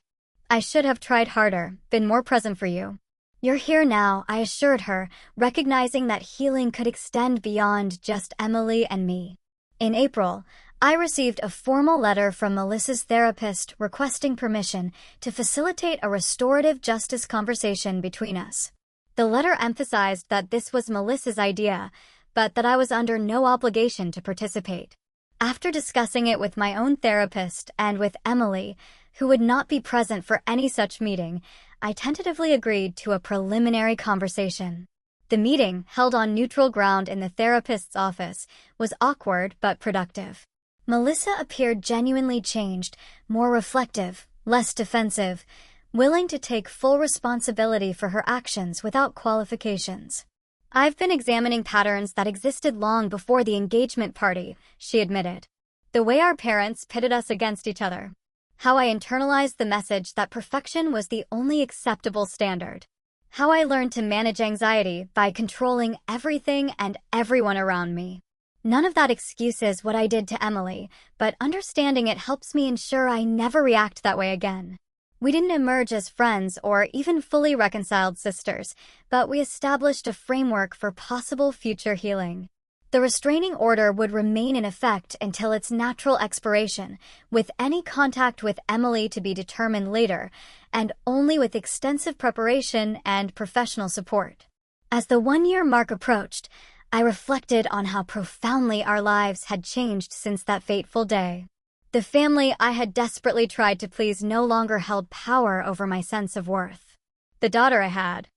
I should have tried harder, been more present for you. You're here now, I assured her, recognizing that healing could extend beyond just Emily and me. In April, I received a formal letter from Melissa's therapist requesting permission to facilitate a restorative justice conversation between us. The letter emphasized that this was Melissa's idea, but that I was under no obligation to participate. After discussing it with my own therapist and with Emily, who would not be present for any such meeting, I tentatively agreed to a preliminary conversation. The meeting, held on neutral ground in the therapist's office, was awkward but productive. Melissa appeared genuinely changed, more reflective, less defensive, willing to take full responsibility for her actions without qualifications. I've been examining patterns that existed long before the engagement party, she admitted. The way our parents pitted us against each other. How I internalized the message that perfection was the only acceptable standard. How I learned to manage anxiety by controlling everything and everyone around me. None of that excuses what I did to Emily, but understanding it helps me ensure I never react that way again. We didn't emerge as friends or even fully reconciled sisters, but we established a framework for possible future healing. The restraining order would remain in effect until its natural expiration, with any contact with Emily to be determined later, and only with extensive preparation and professional support. As the one-year mark approached, I reflected on how profoundly our lives had changed since that fateful day. The family I had desperately tried to please no longer held power over my sense of worth. The daughter I had,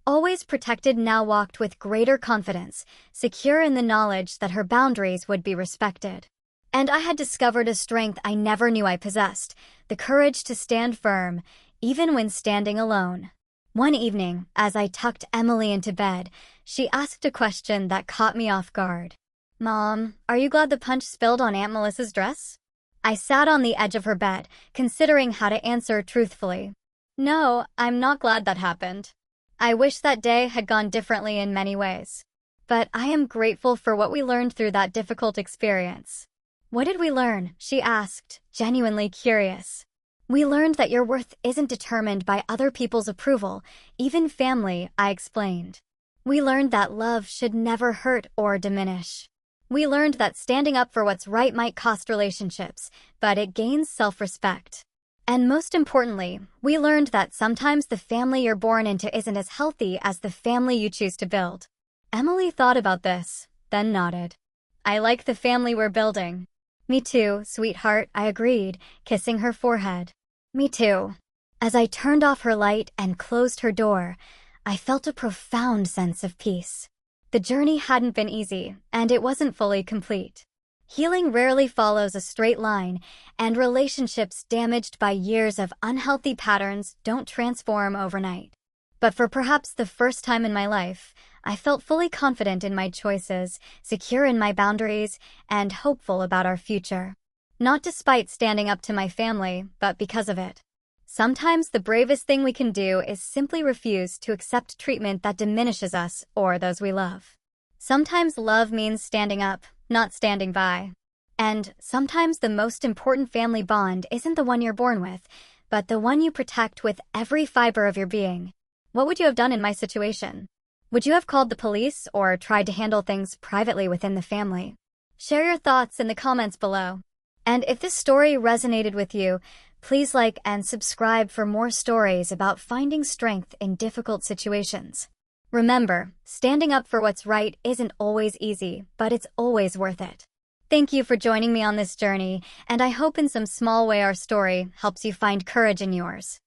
always protected, now walked with greater confidence, secure in the knowledge that her boundaries would be respected. And I had discovered a strength I never knew I possessed, the courage to stand firm, even when standing alone. One evening, as I tucked Emily into bed, she asked a question that caught me off guard. "Mom, are you glad the punch spilled on Aunt Melissa's dress?" I sat on the edge of her bed, considering how to answer truthfully. No, I'm not glad that happened. I wish that day had gone differently in many ways. But I am grateful for what we learned through that difficult experience. What did we learn? She asked, genuinely curious. We learned that your worth isn't determined by other people's approval, even family, I explained. We learned that love should never hurt or diminish. We learned that standing up for what's right might cost relationships, but it gains self-respect. And most importantly, we learned that sometimes the family you're born into isn't as healthy as the family you choose to build. Emily thought about this, then nodded. I like the family we're building. Me too, sweetheart, I agreed, kissing her forehead. Me too. As I turned off her light and closed her door, I felt a profound sense of peace. The journey hadn't been easy, and it wasn't fully complete. Healing rarely follows a straight line, and relationships damaged by years of unhealthy patterns don't transform overnight. But for perhaps the first time in my life, I felt fully confident in my choices, secure in my boundaries, and hopeful about our future. Not despite standing up to my family, but because of it. Sometimes the bravest thing we can do is simply refuse to accept treatment that diminishes us or those we love. Sometimes love means standing up, not standing by. And sometimes the most important family bond isn't the one you're born with, but the one you protect with every fiber of your being. What would you have done in my situation? Would you have called the police or tried to handle things privately within the family? Share your thoughts in the comments below. And if this story resonated with you, please like and subscribe for more stories about finding strength in difficult situations. Remember, standing up for what's right isn't always easy, but it's always worth it. Thank you for joining me on this journey, and I hope in some small way our story helps you find courage in yours.